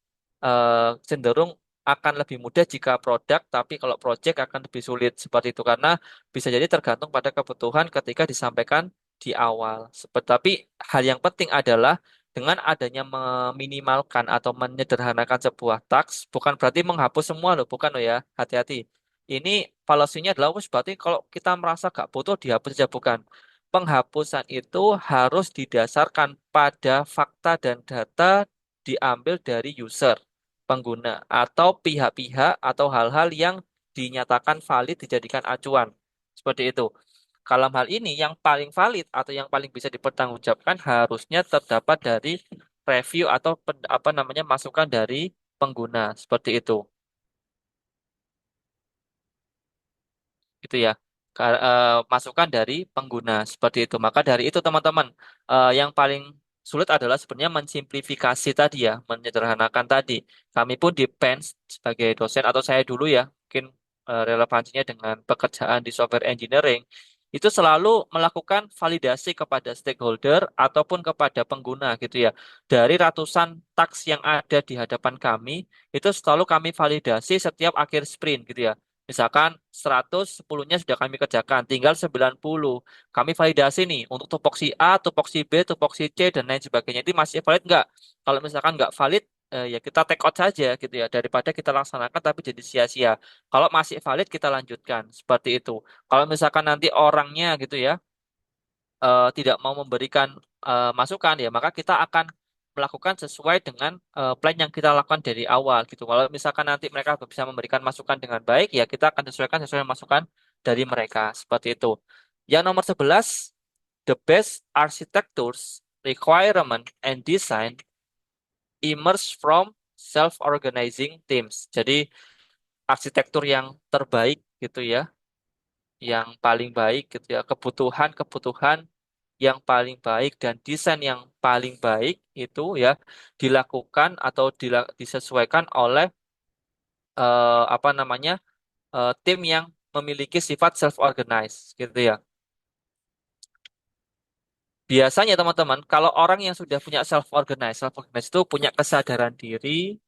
cenderung akan lebih mudah jika produk, tapi kalau project akan lebih sulit seperti itu karena bisa jadi tergantung pada kebutuhan ketika disampaikan di awal. Tapi hal yang penting adalah dengan adanya meminimalkan atau menyederhanakan sebuah task, bukan berarti menghapus semua loh, bukan loh ya, hati-hati. Ini fallacy-nya adalah wes berarti kalau kita merasa gak butuh dihapus saja bukan. Penghapusan itu harus didasarkan pada fakta dan data diambil dari user, pengguna, atau pihak-pihak atau hal-hal yang dinyatakan valid dijadikan acuan. Seperti itu. Kalau hal ini yang paling valid atau yang paling bisa dipertanggungjawabkan harusnya terdapat dari review atau apa namanya masukan dari pengguna. Seperti itu. Gitu ya. Masukan dari pengguna seperti itu. Maka dari itu teman-teman, yang paling sulit adalah sebenarnya mensimplifikasi tadi ya, menyederhanakan tadi. Kami pun di PENS sebagai dosen atau saya dulu ya, mungkin relevansinya dengan pekerjaan di software engineering itu selalu melakukan validasi kepada stakeholder ataupun kepada pengguna gitu ya. Dari ratusan task yang ada di hadapan kami, itu selalu kami validasi setiap akhir sprint gitu ya. Misalkan 100, 10-nya sudah kami kerjakan, tinggal 90. Kami validasi nih untuk tupoksi A, tupoksi B, tupoksi C, dan lain sebagainya. Itu masih valid nggak? Kalau misalkan nggak valid, ya kita take out saja gitu ya. Daripada kita laksanakan tapi jadi sia-sia. Kalau masih valid, kita lanjutkan. Seperti itu. Kalau misalkan nanti orangnya gitu ya, tidak mau memberikan masukan ya maka kita akan melakukan sesuai dengan plan yang kita lakukan dari awal gitu. Kalau misalkan nanti mereka bisa memberikan masukan dengan baik ya kita akan sesuaikan sesuai masukan dari mereka seperti itu. Yang nomor 11, the best architectures, requirement and design emerge from self-organizing teams. Jadi arsitektur yang terbaik gitu ya, yang paling baik gitu ya, kebutuhan-kebutuhan yang paling baik dan desain yang paling baik itu ya dilakukan atau disesuaikan oleh apa namanya tim yang memiliki sifat self organize gitu ya. Biasanya teman-teman kalau orang yang sudah punya self organize itu punya kesadaran diri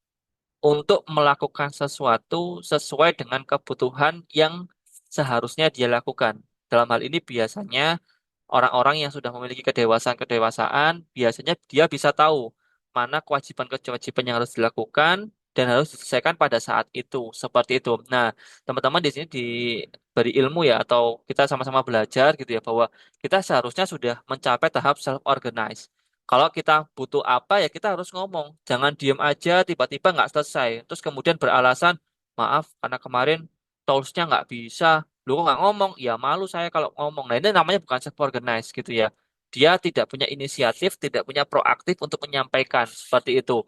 untuk melakukan sesuatu sesuai dengan kebutuhan yang seharusnya dia lakukan. Dalam hal ini biasanya orang-orang yang sudah memiliki kedewasaan-kedewasaan, biasanya dia bisa tahu mana kewajiban-kewajiban yang harus dilakukan dan harus diselesaikan pada saat itu. Seperti itu. Nah, teman-teman di sini diberi ilmu ya, atau kita sama-sama belajar gitu ya, bahwa kita seharusnya sudah mencapai tahap self-organize. Kalau kita butuh apa ya kita harus ngomong. Jangan diem aja tiba-tiba nggak selesai. Terus kemudian beralasan, maaf karena kemarin toolsnya nggak bisa. Lu kok nggak ngomong? Ya malu saya kalau ngomong. Nah ini namanya bukan self organize gitu ya. Dia tidak punya inisiatif, tidak punya proaktif untuk menyampaikan seperti itu.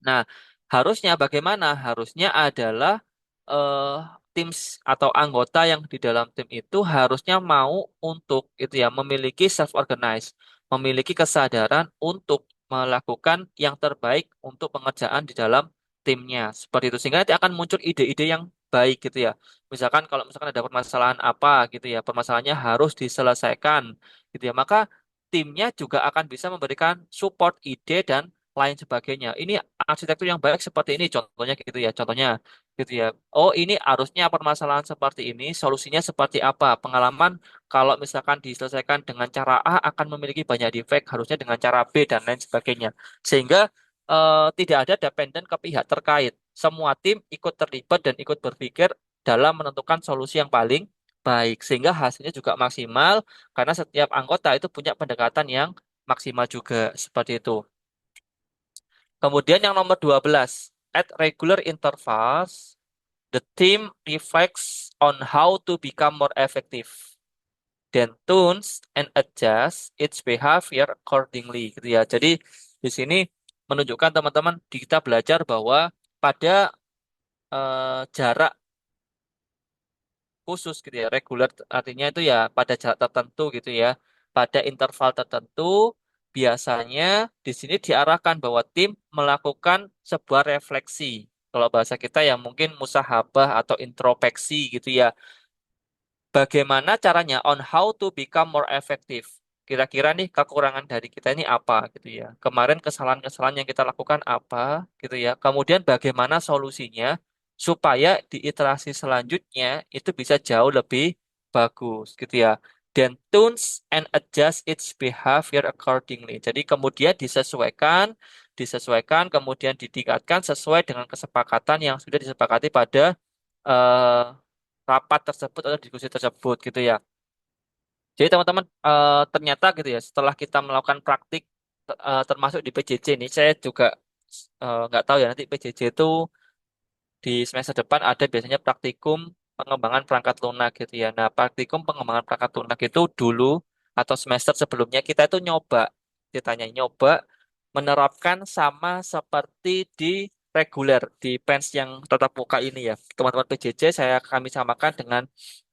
Nah harusnya bagaimana? Harusnya adalah eh, tim atau anggota yang di dalam tim itu harusnya mau untuk itu ya memiliki self organize, memiliki kesadaran untuk melakukan yang terbaik untuk pengerjaan di dalam timnya seperti itu sehingga nanti akan muncul ide-ide yang baik gitu ya. Misalkan kalau misalkan ada permasalahan apa gitu ya, permasalahannya harus diselesaikan gitu ya, maka timnya juga akan bisa memberikan support ide dan lain sebagainya. Ini arsitektur yang baik seperti ini contohnya gitu ya, contohnya gitu ya. Oh, ini harusnya permasalahan seperti ini, solusinya seperti apa? Pengalaman kalau misalkan diselesaikan dengan cara A akan memiliki banyak defect, harusnya dengan cara B dan lain sebagainya. Sehingga tidak ada dependen ke pihak terkait. Semua tim ikut terlibat dan ikut berpikir dalam menentukan solusi yang paling baik. Sehingga hasilnya juga maksimal karena setiap anggota itu punya pendekatan yang maksimal juga seperti itu. Kemudian yang nomor 12, at regular intervals, the team reflects on how to become more effective, then tunes and adjust its behavior accordingly gitu ya. Jadi di sini menunjukkan teman-teman kita belajar bahwa pada jarak khusus gitu ya, reguler artinya itu ya pada jarak tertentu gitu ya, pada interval tertentu biasanya di sini diarahkan bahwa tim melakukan sebuah refleksi. Kalau bahasa kita ya mungkin musahabah atau introspeksi gitu ya. Bagaimana caranya on how to become more effective? Kira-kira nih kekurangan dari kita ini apa gitu ya. Kemarin kesalahan-kesalahan yang kita lakukan apa gitu ya. Kemudian bagaimana solusinya supaya di iterasi selanjutnya itu bisa jauh lebih bagus gitu ya. Then tunes and adjust its behavior accordingly. Jadi kemudian disesuaikan, kemudian ditingkatkan sesuai dengan kesepakatan yang sudah disepakati pada eh, rapat tersebut atau diskusi tersebut gitu ya. Jadi teman-teman ternyata gitu ya setelah kita melakukan praktik termasuk di PJJ ini saya juga nggak tahu ya nanti PJJ itu di semester depan ada biasanya praktikum pengembangan perangkat lunak gitu ya. Nah, praktikum pengembangan perangkat lunak itu dulu atau semester sebelumnya kita itu ditanya nyoba menerapkan sama seperti di reguler di PENS yang tatap muka ini ya. Teman-teman PJJ kami samakan dengan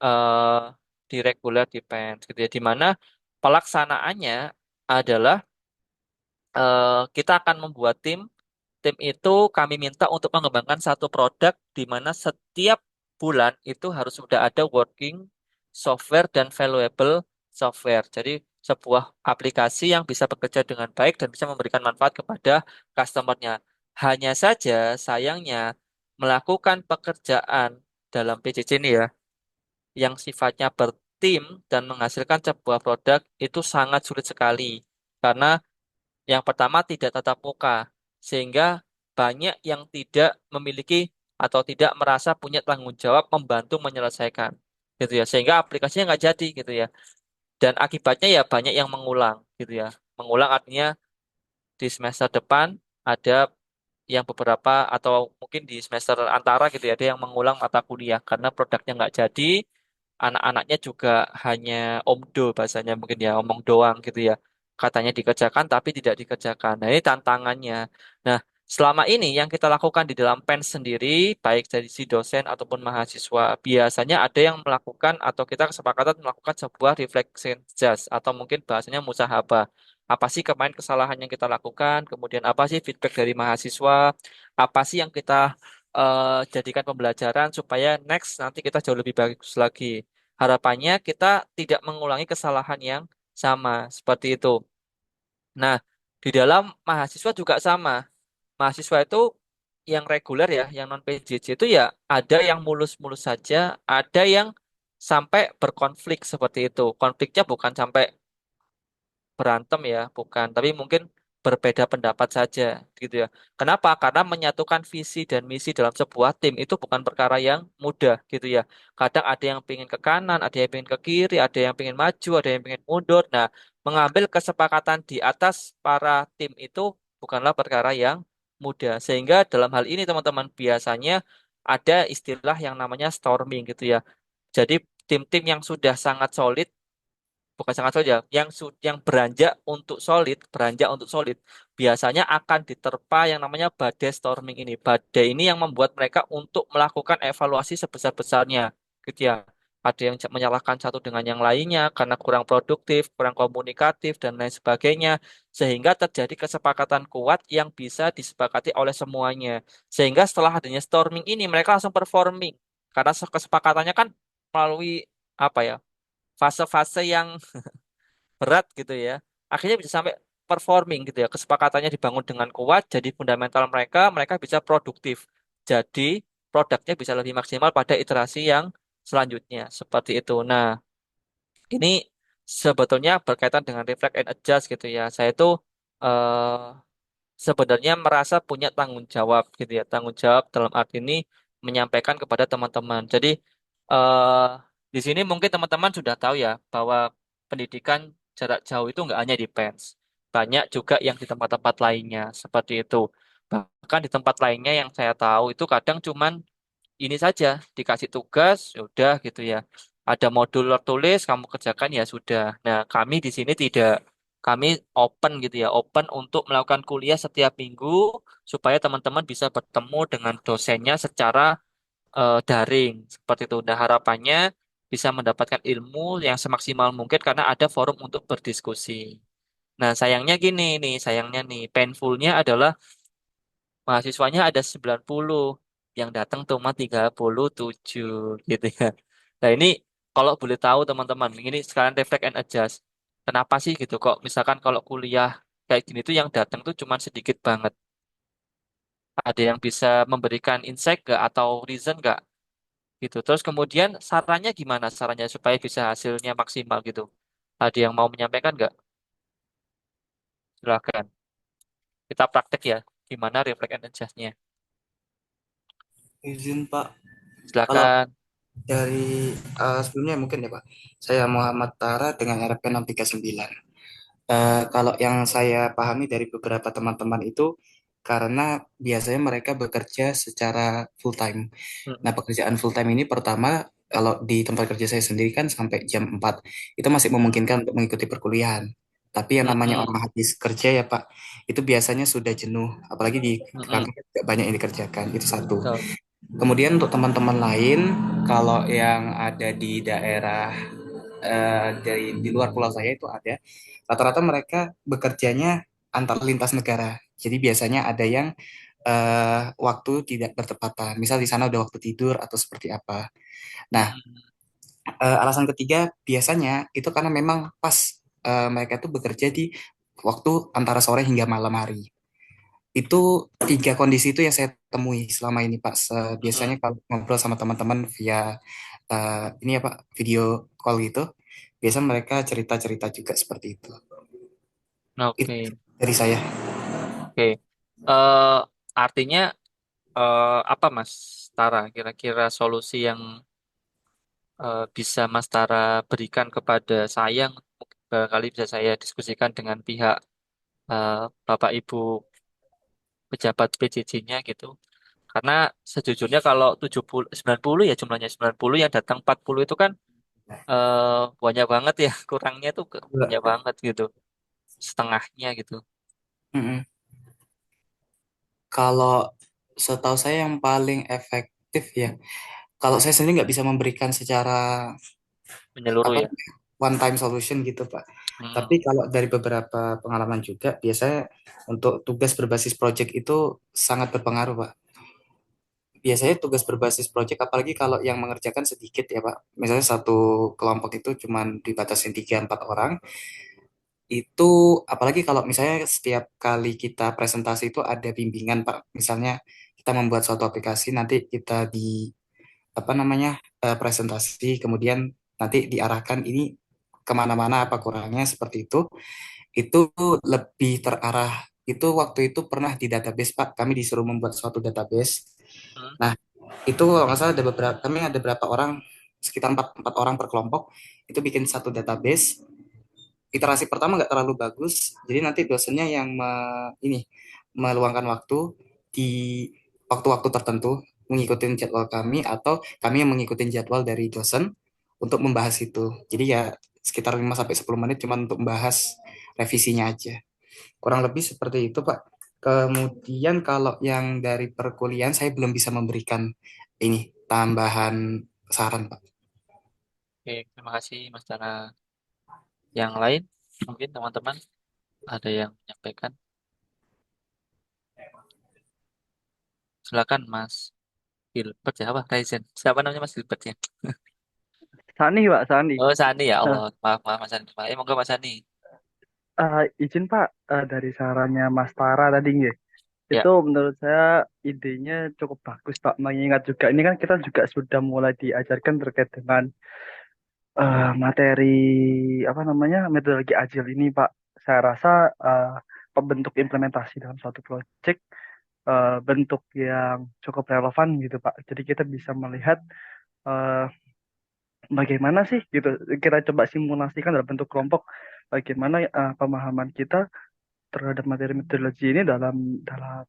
eh, di reguler di PENS gitu ya. Di mana pelaksanaannya adalah kita akan membuat tim. Tim itu kami minta untuk mengembangkan satu produk di mana setiap bulan itu harus sudah ada working software dan valuable software. Jadi sebuah aplikasi yang bisa bekerja dengan baik dan bisa memberikan manfaat kepada customernya. Hanya saja sayangnya melakukan pekerjaan dalam PJJ ini ya, yang sifatnya bertim dan menghasilkan sebuah produk itu sangat sulit sekali. Karena yang pertama tidak tatap muka, sehingga banyak yang tidak memiliki atau tidak merasa punya tanggung jawab membantu menyelesaikan, gitu ya. Sehingga aplikasinya nggak jadi, gitu ya. Dan akibatnya ya banyak yang mengulang, gitu ya. Mengulang artinya di semester depan ada yang beberapa atau mungkin di semester antara gitu ya, ada yang mengulang mata kuliah karena produknya nggak jadi, anak-anaknya juga hanya omdo bahasanya mungkin ya omong doang gitu ya. Katanya dikerjakan tapi tidak dikerjakan. Nah, ini tantangannya. Nah, selama ini yang kita lakukan di dalam PEN sendiri, baik dari si dosen ataupun mahasiswa, biasanya ada yang melakukan atau kita kesepakatan melakukan sebuah reflection just atau mungkin bahasanya musahabah. Apa sih kemarin kesalahan yang kita lakukan? Kemudian apa sih feedback dari mahasiswa? Apa sih yang kita jadikan pembelajaran supaya next nanti kita jauh lebih bagus lagi. Harapannya kita tidak mengulangi kesalahan yang sama seperti itu. Nah, di dalam mahasiswa juga sama. Mahasiswa itu yang reguler ya, yang non PJJ itu ya ada yang mulus-mulus saja, ada yang sampai berkonflik seperti itu. Konfliknya bukan sampai berantem ya, bukan. Tapi mungkin berbeda pendapat saja, gitu ya. Kenapa? Karena menyatukan visi dan misi dalam sebuah tim itu bukan perkara yang mudah, gitu ya. Kadang ada yang pengen ke kanan, ada yang pengen ke kiri, ada yang pengen maju, ada yang pengen mundur. Nah, mengambil kesepakatan di atas para tim itu bukanlah perkara yang mudah. Sehingga dalam hal ini teman-teman biasanya ada istilah yang namanya storming, gitu ya. Jadi tim-tim yang sudah sangat solid bukan sangat solid ya, yang beranjak untuk solid, biasanya akan diterpa yang namanya badai storming ini. Badai ini yang membuat mereka untuk melakukan evaluasi sebesar-besarnya, gitu ya. ada yang menyalahkan satu dengan yang lainnya karena kurang produktif, kurang komunikatif, dan lain sebagainya. Sehingga terjadi kesepakatan kuat yang bisa disepakati oleh semuanya. Sehingga setelah adanya storming ini, mereka langsung performing. Karena kesepakatannya kan melalui apa ya, fase-fase yang berat gitu ya. Akhirnya bisa sampai performing gitu ya. Kesepakatannya dibangun dengan kuat, jadi fundamental mereka, mereka bisa produktif. Jadi produknya bisa lebih maksimal pada iterasi yang selanjutnya. Seperti itu. Nah, ini sebetulnya berkaitan dengan reflect and adjust gitu ya. Saya itu eh, sebenarnya merasa punya tanggung jawab gitu ya. Tanggung jawab dalam arti ini menyampaikan kepada teman-teman. Jadi eh, di sini mungkin teman-teman sudah tahu ya bahwa pendidikan jarak jauh itu nggak hanya di PENS. Banyak juga yang di tempat-tempat lainnya seperti itu. Bahkan di tempat lainnya yang saya tahu itu kadang cuman ini saja dikasih tugas, ya udah gitu ya. Ada modul tertulis, kamu kerjakan ya sudah. Nah, kami di sini tidak. Kami open gitu ya, open untuk melakukan kuliah setiap minggu supaya teman-teman bisa bertemu dengan dosennya secara daring seperti itu. Nah, harapannya bisa mendapatkan ilmu yang semaksimal mungkin karena ada forum untuk berdiskusi. Nah, sayangnya gini nih, sayangnya nih, painfulnya adalah mahasiswanya ada 90 yang datang cuma 37 gitu ya. Nah ini kalau boleh tahu teman-teman, ini sekarang reflect and adjust. Kenapa sih gitu kok misalkan kalau kuliah kayak gini tuh yang datang tuh cuma sedikit banget. Ada yang bisa memberikan insight gak atau reason gak gitu. Terus kemudian sarannya gimana sarannya supaya bisa hasilnya maksimal gitu. Ada yang mau menyampaikan gak? Silakan. Kita praktek ya. Gimana reflect and adjustnya. Izin Pak, kalau Silakan. dari sebelumnya mungkin ya Pak, saya Muhammad Tara dengan RP 639. Kalau yang saya pahami dari beberapa teman-teman itu karena biasanya mereka bekerja secara full time. Nah, Mm-mm. pekerjaan full time ini pertama kalau di tempat kerja saya sendiri kan sampai jam 4 itu masih memungkinkan untuk mengikuti perkuliahan. Tapi yang namanya Mm-mm. orang habis kerja ya Pak, itu biasanya sudah jenuh, apalagi di Mm-mm. kantor juga banyak yang dikerjakan. Itu satu. Betul. Kemudian untuk teman-teman lain, kalau yang ada di daerah dari di luar pulau saya itu ada, rata-rata mereka bekerjanya antar lintas negara. Jadi biasanya ada yang waktu tidak bertepatan. Misal di sana udah waktu tidur atau seperti apa. Nah, Mm-mm. alasan ketiga biasanya itu karena memang pas mereka itu bekerja di waktu antara sore hingga malam hari. Itu tiga kondisi itu yang saya temui selama ini, Pak. Biasanya Mm-mm. kalau ngobrol sama teman-teman via ini ya, Pak, video call gitu, biasa mereka cerita-cerita juga seperti itu. Itu Oke, dari saya. oke. Eh artinya apa Mas Tara? Kira-kira solusi yang bisa Mas Tara berikan kepada saya, barangkali bisa saya diskusikan dengan pihak eh, Bapak Ibu pejabat PJJ-nya gitu. Karena sejujurnya kalau 70, 90 ya jumlahnya 90 yang datang 40 itu kan banyak banget ya, kurangnya tuh banyak Enggak. banget gitu, setengahnya gitu, Mm-mm. Kalau setahu saya yang paling efektif ya, kalau saya sendiri nggak bisa memberikan secara menyeluruh apa ya. one time solution gitu, Pak. Tapi Hmm. kalau dari beberapa pengalaman juga, biasanya untuk tugas berbasis project itu sangat berpengaruh, Pak. Biasanya tugas berbasis project, apalagi kalau yang mengerjakan sedikit ya Pak. Misalnya satu kelompok itu cuma dibatasin 3-4 orang, itu apalagi kalau misalnya setiap kali kita presentasi itu ada bimbingan Pak. Misalnya kita membuat suatu aplikasi, nanti kita di apa namanya presentasi, kemudian nanti diarahkan ini kemana-mana apa kurangnya seperti itu lebih terarah. Itu waktu itu pernah di database Pak, kami disuruh membuat suatu database. Hmm. Nah, itu kalau nggak salah ada beberapa, kami ada berapa orang, sekitar empat orang per kelompok, itu bikin satu database. Iterasi pertama nggak terlalu bagus, jadi nanti dosennya yang ini meluangkan waktu di waktu-waktu tertentu mengikuti jadwal kami atau kami yang mengikuti jadwal dari dosen untuk membahas itu. Jadi ya sekitar 5 sampai 10 menit cuma untuk membahas revisinya aja. Kurang lebih seperti itu, Pak. Kemudian kalau yang dari perkuliahan saya belum bisa memberikan ini tambahan saran, Pak. Oke, terima kasih Mas Dana. Yang lain, mungkin teman-teman ada yang menyampaikan. Silakan Mas Gilbert ya, apa? Raizen. Siapa namanya Mas Gilbert ya? Sani, Pak, Sani. Oh, Sani ya Nah, Allah. Maaf, maaf Mas Sani. Monggo Mas Sani. izin Pak, dari sarannya Mas Tara tadi nggih. Ya. Itu menurut saya idenya cukup bagus Pak. Mengingat juga ini kan kita juga sudah mulai diajarkan terkait dengan materi apa namanya metodologi agile ini Pak. Saya rasa eh, pembentuk implementasi dalam suatu proyek bentuk yang cukup relevan gitu Pak. Jadi kita bisa melihat eh, bagaimana sih gitu. Kita coba simulasikan dalam bentuk kelompok bagaimana pemahaman kita terhadap materi metodologi ini dalam dalam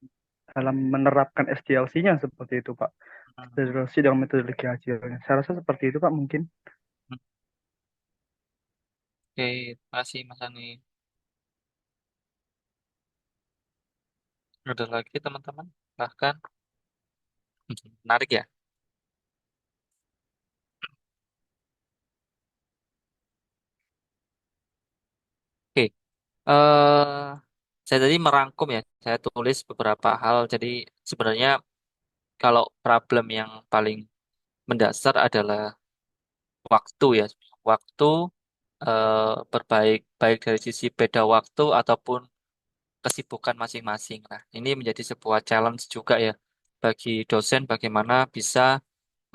dalam menerapkan SDLC-nya seperti itu Pak. Hmm, SDLC dengan metodologi agilnya. Saya rasa seperti itu Pak mungkin. Oke, terima kasih Mas Sani. Ada lagi teman-teman? Bahkan menarik ya. Oke, saya tadi merangkum ya. Saya tulis beberapa hal. Jadi sebenarnya kalau problem yang paling mendasar adalah waktu ya. Waktu berbaik baik dari sisi beda waktu ataupun kesibukan masing-masing. Nah, ini menjadi sebuah challenge juga ya bagi dosen bagaimana bisa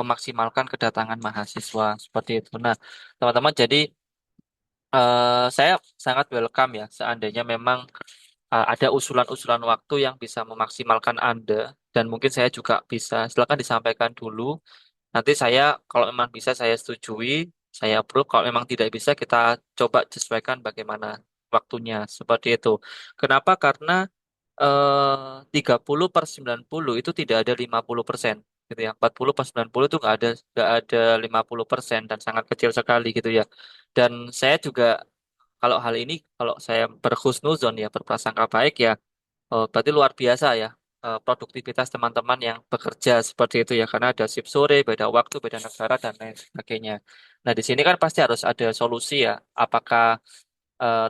memaksimalkan kedatangan mahasiswa seperti itu. Nah, teman-teman, jadi saya sangat welcome ya seandainya memang ada usulan-usulan waktu yang bisa memaksimalkan Anda dan mungkin saya juga bisa. Silakan disampaikan dulu. Nanti saya kalau memang bisa saya setujui, saya approve. Kalau memang tidak bisa kita coba sesuaikan bagaimana waktunya seperti itu. Kenapa? Karena 30/90 itu tidak ada 50% gitu ya. 40/90 itu nggak ada 50% dan sangat kecil sekali gitu ya. Dan saya juga kalau hal ini kalau saya berhusnuzon ya berprasangka baik ya berarti luar biasa ya produktivitas teman-teman yang bekerja seperti itu ya karena ada shift sore, beda waktu, beda negara dan lain sebagainya. Nah, di sini kan pasti harus ada solusi ya. Apakah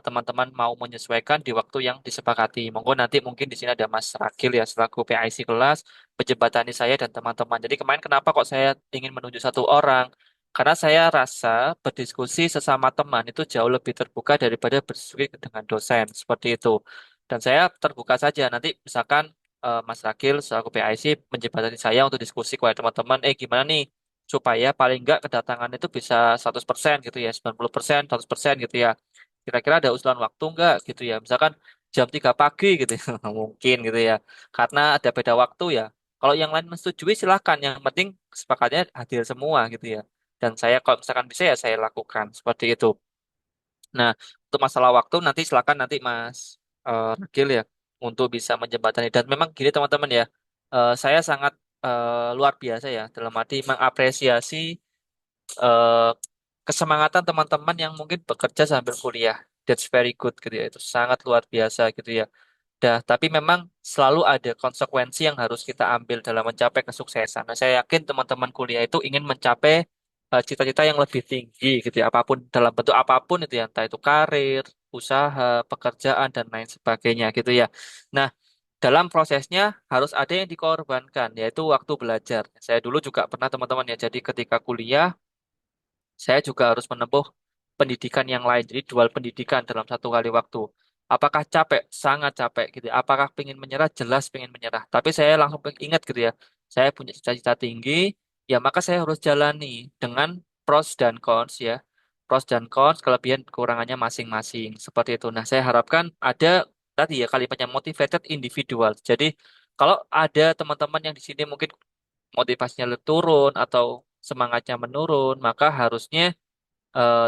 teman-teman mau menyesuaikan di waktu yang disepakati? Monggo nanti mungkin di sini ada Mas Rakil ya selaku PIC kelas menjembatani saya dan teman-teman. Jadi kemarin kenapa kok saya ingin menunjuk satu orang? Karena saya rasa berdiskusi sesama teman itu jauh lebih terbuka daripada berdiskusi dengan dosen seperti itu. Dan saya terbuka saja nanti misalkan Mas Rakil selaku PIC menjembatani saya untuk diskusi kepada teman-teman, gimana nih supaya paling enggak kedatangan itu bisa 100% gitu ya, 90%, 100% gitu ya. Kira-kira ada usulan waktu enggak gitu ya. Misalkan jam 3 pagi gitu ya. Mungkin gitu ya. Karena ada beda waktu ya. Kalau yang lain menyetujui silakan. Yang penting sepakatnya hadir semua gitu ya. Dan saya kalau misalkan bisa ya saya lakukan seperti itu. Nah, untuk masalah waktu nanti silakan nanti Mas Ragil ya untuk bisa menjembatani. Dan memang gini teman-teman ya, saya sangat luar biasa ya dalam arti mengapresiasi eh, kesemangatan teman-teman yang mungkin bekerja sambil kuliah. That's very good gitu ya. Itu sangat luar biasa gitu ya. Tapi memang selalu ada konsekuensi yang harus kita ambil dalam mencapai kesuksesan. Nah, saya yakin teman-teman kuliah itu ingin mencapai cita-cita yang lebih tinggi gitu ya. Apapun dalam bentuk apapun itu ya, entah itu karir, usaha, pekerjaan dan lain sebagainya gitu ya. Nah, dalam prosesnya harus ada yang dikorbankan, yaitu waktu belajar. Saya dulu juga pernah teman-teman ya, jadi ketika kuliah saya juga harus menempuh pendidikan yang lain. Jadi dual pendidikan dalam satu kali waktu. Apakah capek? Sangat capek gitu ya. Apakah pengen menyerah? Jelas pengen menyerah. Tapi saya langsung ingat gitu ya. Saya punya cita-cita tinggi, ya maka saya harus jalani dengan pros dan cons ya. Pros dan cons, kelebihan kekurangannya masing-masing. Seperti itu. Nah, saya harapkan ada tadi ya kalimatnya motivated individual. Jadi kalau ada teman-teman yang di sini mungkin motivasinya turun atau semangatnya menurun, maka harusnya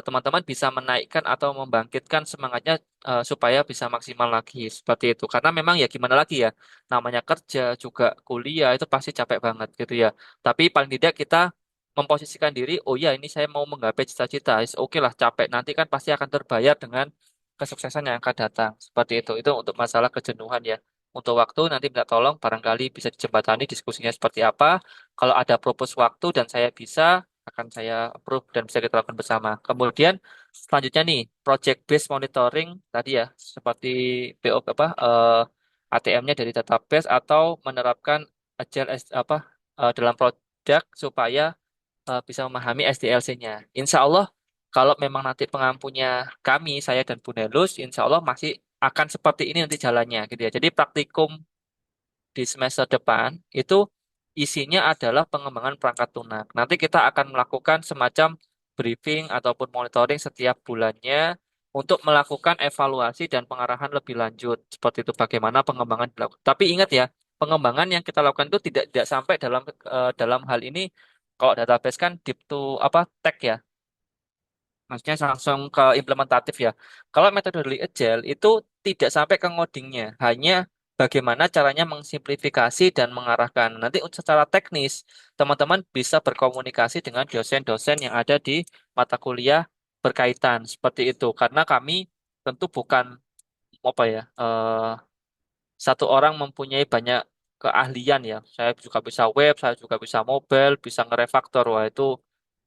teman-teman bisa menaikkan atau membangkitkan semangatnya supaya bisa maksimal lagi seperti itu. Karena memang ya gimana lagi ya, namanya kerja juga kuliah itu pasti capek banget gitu ya. Tapi paling tidak kita memposisikan diri, oh ya ini saya mau menggapai cita-cita, oke lah capek nanti kan pasti akan terbayar dengan kesuksesan yang akan datang. Seperti itu. Itu untuk masalah kejenuhan ya. Untuk waktu nanti minta tolong barangkali bisa dijembatani diskusinya seperti apa. Kalau ada propose waktu dan saya bisa akan saya approve dan bisa kita lakukan bersama. Kemudian selanjutnya nih, project based monitoring tadi ya, seperti PO ATM-nya dari database atau menerapkan agile dalam produk supaya bisa memahami SDLC-nya. Insya Allah, kalau memang nanti pengampunya kami, saya dan Bu Nelus, insya Allah masih akan seperti ini nanti jalannya gitu ya. Jadi praktikum di semester depan itu isinya adalah pengembangan perangkat lunak. Nanti kita akan melakukan semacam briefing ataupun monitoring setiap bulannya untuk melakukan evaluasi dan pengarahan lebih lanjut. Seperti itu bagaimana pengembangan dilakukan. Tapi ingat ya, pengembangan yang kita lakukan itu tidak sampai dalam hal ini kalau database kan deep to tag ya. Maksudnya langsung ke implementatif ya. Kalau metodologi agile itu tidak sampai ke ngodingnya, hanya bagaimana caranya mengsimplifikasi dan mengarahkan. Nanti secara teknis, teman-teman bisa berkomunikasi dengan dosen-dosen yang ada di mata kuliah berkaitan seperti itu. Karena kami tentu bukan apa ya, satu orang mempunyai banyak keahlian ya. Saya juga bisa web, saya juga bisa mobile, bisa ngerefaktor. Wah itu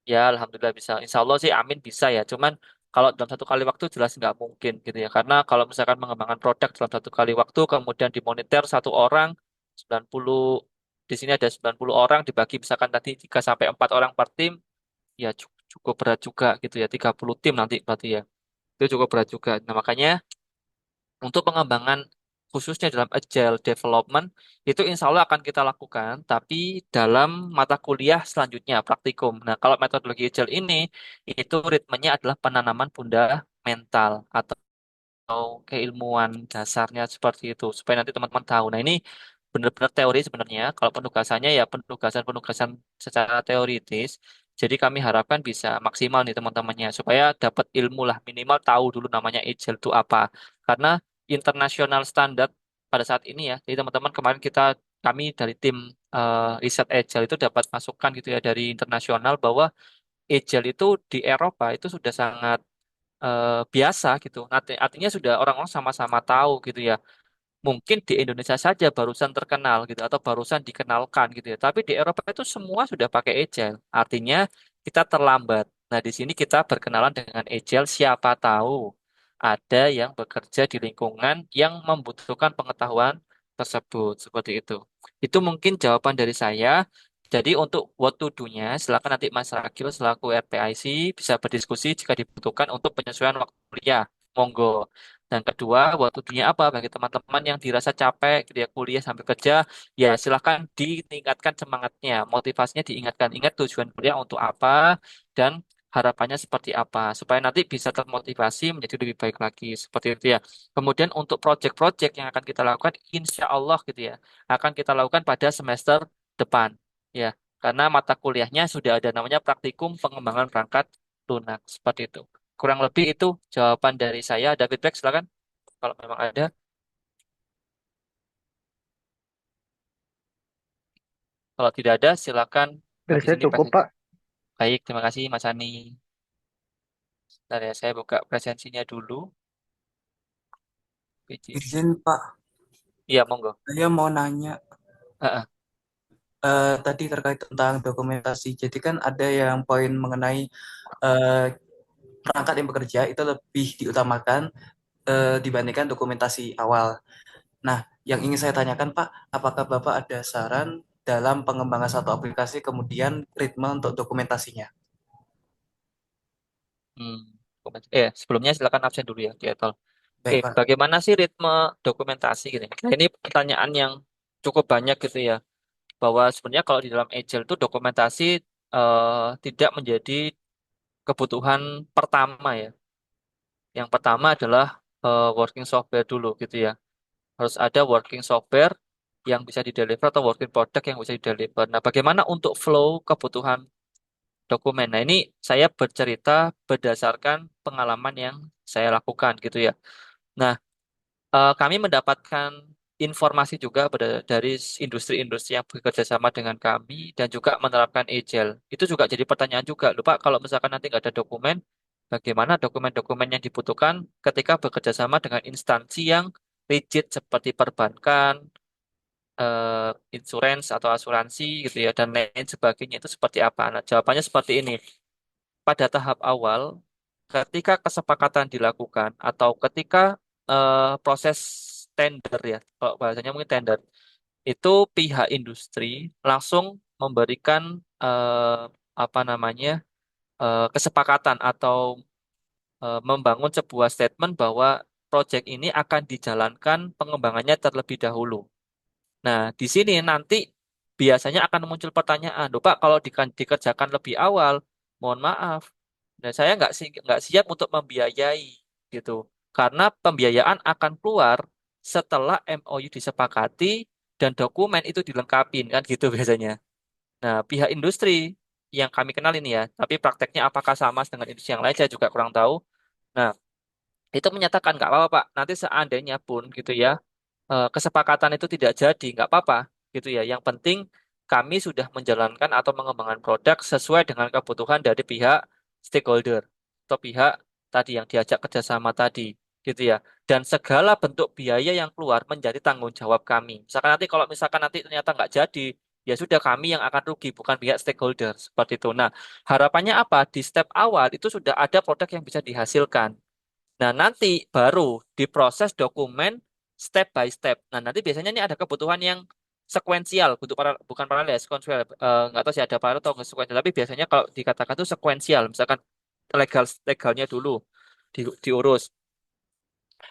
ya, alhamdulillah bisa. Insya Allah sih, amin bisa ya. Cuman kalau dalam satu kali waktu jelas nggak mungkin gitu ya. Karena kalau misalkan mengembangkan produk dalam satu kali waktu, kemudian dimonitor satu orang, 90 di sini ada 90 orang, dibagi misalkan tadi 3 sampai 4 orang per tim, ya cukup berat juga gitu ya. 30 tim nanti berarti ya. Itu cukup berat juga. Nah, makanya untuk pengembangan khususnya dalam agile development itu insya Allah akan kita lakukan, tapi dalam mata kuliah selanjutnya praktikum. Nah, kalau metodologi agile ini itu ritmenya adalah penanaman fundamental atau keilmuan dasarnya seperti itu supaya nanti teman-teman tahu. Nah, ini benar-benar teori sebenarnya. Kalau penugasannya ya penugasan-penugasan secara teoritis. Jadi kami harapkan bisa maksimal nih teman-temannya supaya dapat ilmu lah minimal tahu dulu namanya Agile itu apa. Karena internasional standar pada saat ini ya. Jadi teman-teman kemarin kami dari tim riset Agile itu dapat masukan gitu ya dari internasional bahwa Agile itu di Eropa itu sudah sangat biasa gitu. Artinya sudah orang-orang sama-sama tahu gitu ya. Mungkin di Indonesia saja barusan terkenal gitu atau barusan dikenalkan gitu ya. Tapi di Eropa itu semua sudah pakai Agile. Artinya kita terlambat. Nah, di sini kita berkenalan dengan Agile, siapa tahu ada yang bekerja di lingkungan yang membutuhkan pengetahuan tersebut seperti itu. Itu mungkin jawaban dari saya. Jadi untuk what to do-nya, silakan nanti Mas Rakil selaku RPIC bisa berdiskusi jika dibutuhkan untuk penyesuaian waktu kuliah. Monggo. Dan kedua, what to do-nya apa bagi teman-teman yang dirasa capek gitu ya, kuliah sambil kerja, ya silakan ditingkatkan semangatnya, motivasinya diingatkan. Ingat tujuan kuliah untuk apa dan harapannya seperti apa supaya nanti bisa termotivasi menjadi lebih baik lagi seperti itu ya. Kemudian untuk project-project yang akan kita lakukan, insya Allah gitu ya, akan kita lakukan pada semester depan ya, karena mata kuliahnya sudah ada namanya praktikum pengembangan perangkat lunak seperti itu. Kurang lebih itu jawaban dari saya. Ada feedback silakan kalau memang ada. Kalau tidak ada silakan Dari habis saya ini cukup, presentasi. Pak. Baik, terima kasih Mas Ani. Bentar ya, saya buka presensinya dulu. Which is- Izin Pak, Iya, monggo. saya mau nanya Heeh. tadi terkait tentang dokumentasi. Jadi kan ada yang poin mengenai eh, perangkat yang bekerja itu lebih diutamakan dibandingkan dokumentasi awal. Nah, yang ingin saya tanyakan Pak, apakah Bapak ada saran dalam pengembangan satu aplikasi kemudian ritme untuk dokumentasinya? Hmm. Sebelumnya silakan absen dulu ya di Etol. Oke, Baik Pak. bagaimana sih ritme dokumentasi gitu ya? Nah, ini pertanyaan yang cukup banyak gitu ya. Bahwa sebenarnya kalau di dalam Agile itu dokumentasi tidak menjadi kebutuhan pertama ya. Yang pertama adalah working software dulu gitu ya. Harus ada working software yang bisa dideliver atau working product yang bisa dideliver. Nah, bagaimana untuk flow kebutuhan dokumen? Nah, ini saya bercerita berdasarkan pengalaman yang saya lakukan gitu ya. Nah, kami mendapatkan informasi juga dari industri-industri yang bekerja sama dengan kami dan juga menerapkan Agile. Itu juga jadi pertanyaan juga, lupa kalau misalkan nanti nggak ada dokumen, bagaimana dokumen-dokumen yang dibutuhkan ketika bekerja sama dengan instansi yang rigid seperti perbankan insurance atau asuransi gitu ya dan lain sebagainya itu seperti apa? Nah, jawabannya seperti ini. Pada tahap awal, ketika kesepakatan dilakukan atau ketika proses tender ya, kalau bahasanya mungkin tender, itu pihak industri langsung memberikan apa namanya kesepakatan atau membangun sebuah statement bahwa proyek ini akan dijalankan pengembangannya terlebih dahulu. Nah, di sini nanti biasanya akan muncul pertanyaan, "Loh, Pak, kalau dikerjakan lebih awal, mohon maaf, nah saya nggak siap untuk membiayai gitu, karena pembiayaan akan keluar setelah MOU disepakati dan dokumen itu dilengkapi kan gitu biasanya. Nah, pihak industri yang kami kenal ini ya, tapi prakteknya apakah sama dengan industri yang lain saya juga kurang tahu. Nah, itu menyatakan nggak apa-apa Pak, nanti seandainya pun gitu ya kesepakatan itu tidak jadi, nggak apa-apa gitu ya. Yang penting kami sudah menjalankan atau mengembangkan produk sesuai dengan kebutuhan dari pihak stakeholder atau pihak tadi yang diajak kerjasama tadi gitu ya. Dan segala bentuk biaya yang keluar menjadi tanggung jawab kami. Misalkan nanti ternyata nggak jadi, ya sudah kami yang akan rugi, bukan pihak stakeholder seperti itu. Nah, harapannya apa? Di step awal itu sudah ada produk yang bisa dihasilkan. Nah, nanti baru diproses dokumen step by step. Nah, nanti biasanya ini ada kebutuhan yang sekuensial, bukan paralel, ya, sekuensial. Nggak tahu sih ada paralel atau nggak sekuensial, tapi biasanya kalau dikatakan itu sekuensial. Misalkan legalnya dulu diurus.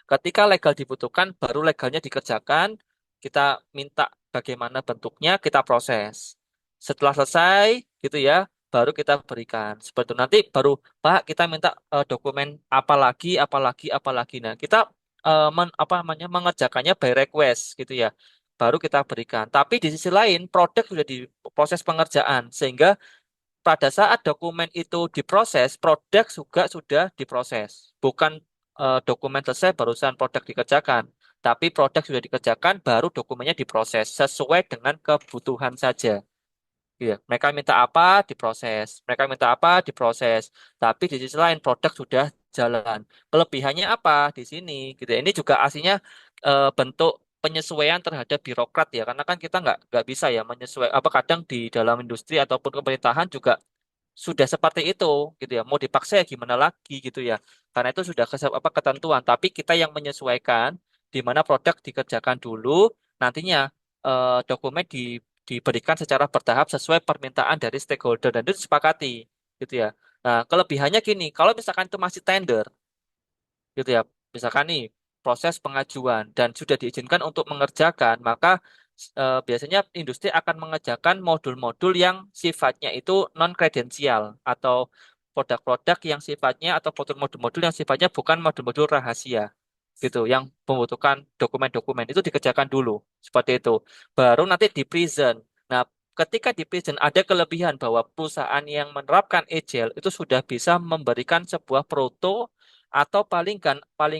Ketika legal dibutuhkan, baru legalnya dikerjakan. Kita minta bagaimana bentuknya, kita proses. Setelah selesai, gitu ya, baru kita berikan. Seperti itu. Nanti baru, Pak, kita minta dokumen apa lagi, apa lagi, apa lagi. Nah, kita apa namanya mengerjakannya by request, gitu ya. Baru kita berikan. Tapi di sisi lain, produk sudah di proses pengerjaan, sehingga pada saat dokumen itu diproses, produk juga sudah diproses. Bukan dokumen selesai barusan produk dikerjakan. Tapi produk sudah dikerjakan, baru dokumennya diproses sesuai dengan kebutuhan saja. Iya, mereka minta apa diproses, mereka minta apa diproses. Tapi di sisi lain produk sudah jalan. Kelebihannya apa di sini? Gitu. Ya. Ini juga aslinya bentuk penyesuaian terhadap birokrat ya, karena kan kita nggak bisa ya menyesuaikan. Apa kadang di dalam industri ataupun pemerintahan juga sudah seperti itu gitu ya. Mau dipaksa ya gimana lagi gitu ya. Karena itu sudah ketentuan. Tapi kita yang menyesuaikan di mana produk dikerjakan dulu, nantinya dokumen diberikan secara bertahap sesuai permintaan dari stakeholder dan itu disepakati gitu ya. Nah, kelebihannya gini, kalau misalkan itu masih tender gitu ya. Misalkan nih proses pengajuan dan sudah diizinkan untuk mengerjakan, maka biasanya industri akan mengerjakan modul-modul yang sifatnya itu non-kredensial atau produk-produk yang sifatnya atau modul-modul yang sifatnya bukan modul-modul rahasia gitu, yang membutuhkan dokumen-dokumen itu dikerjakan dulu seperti itu. Baru nanti di present. Nah, ketika di present ada kelebihan bahwa perusahaan yang menerapkan agile itu sudah bisa memberikan sebuah proto atau paling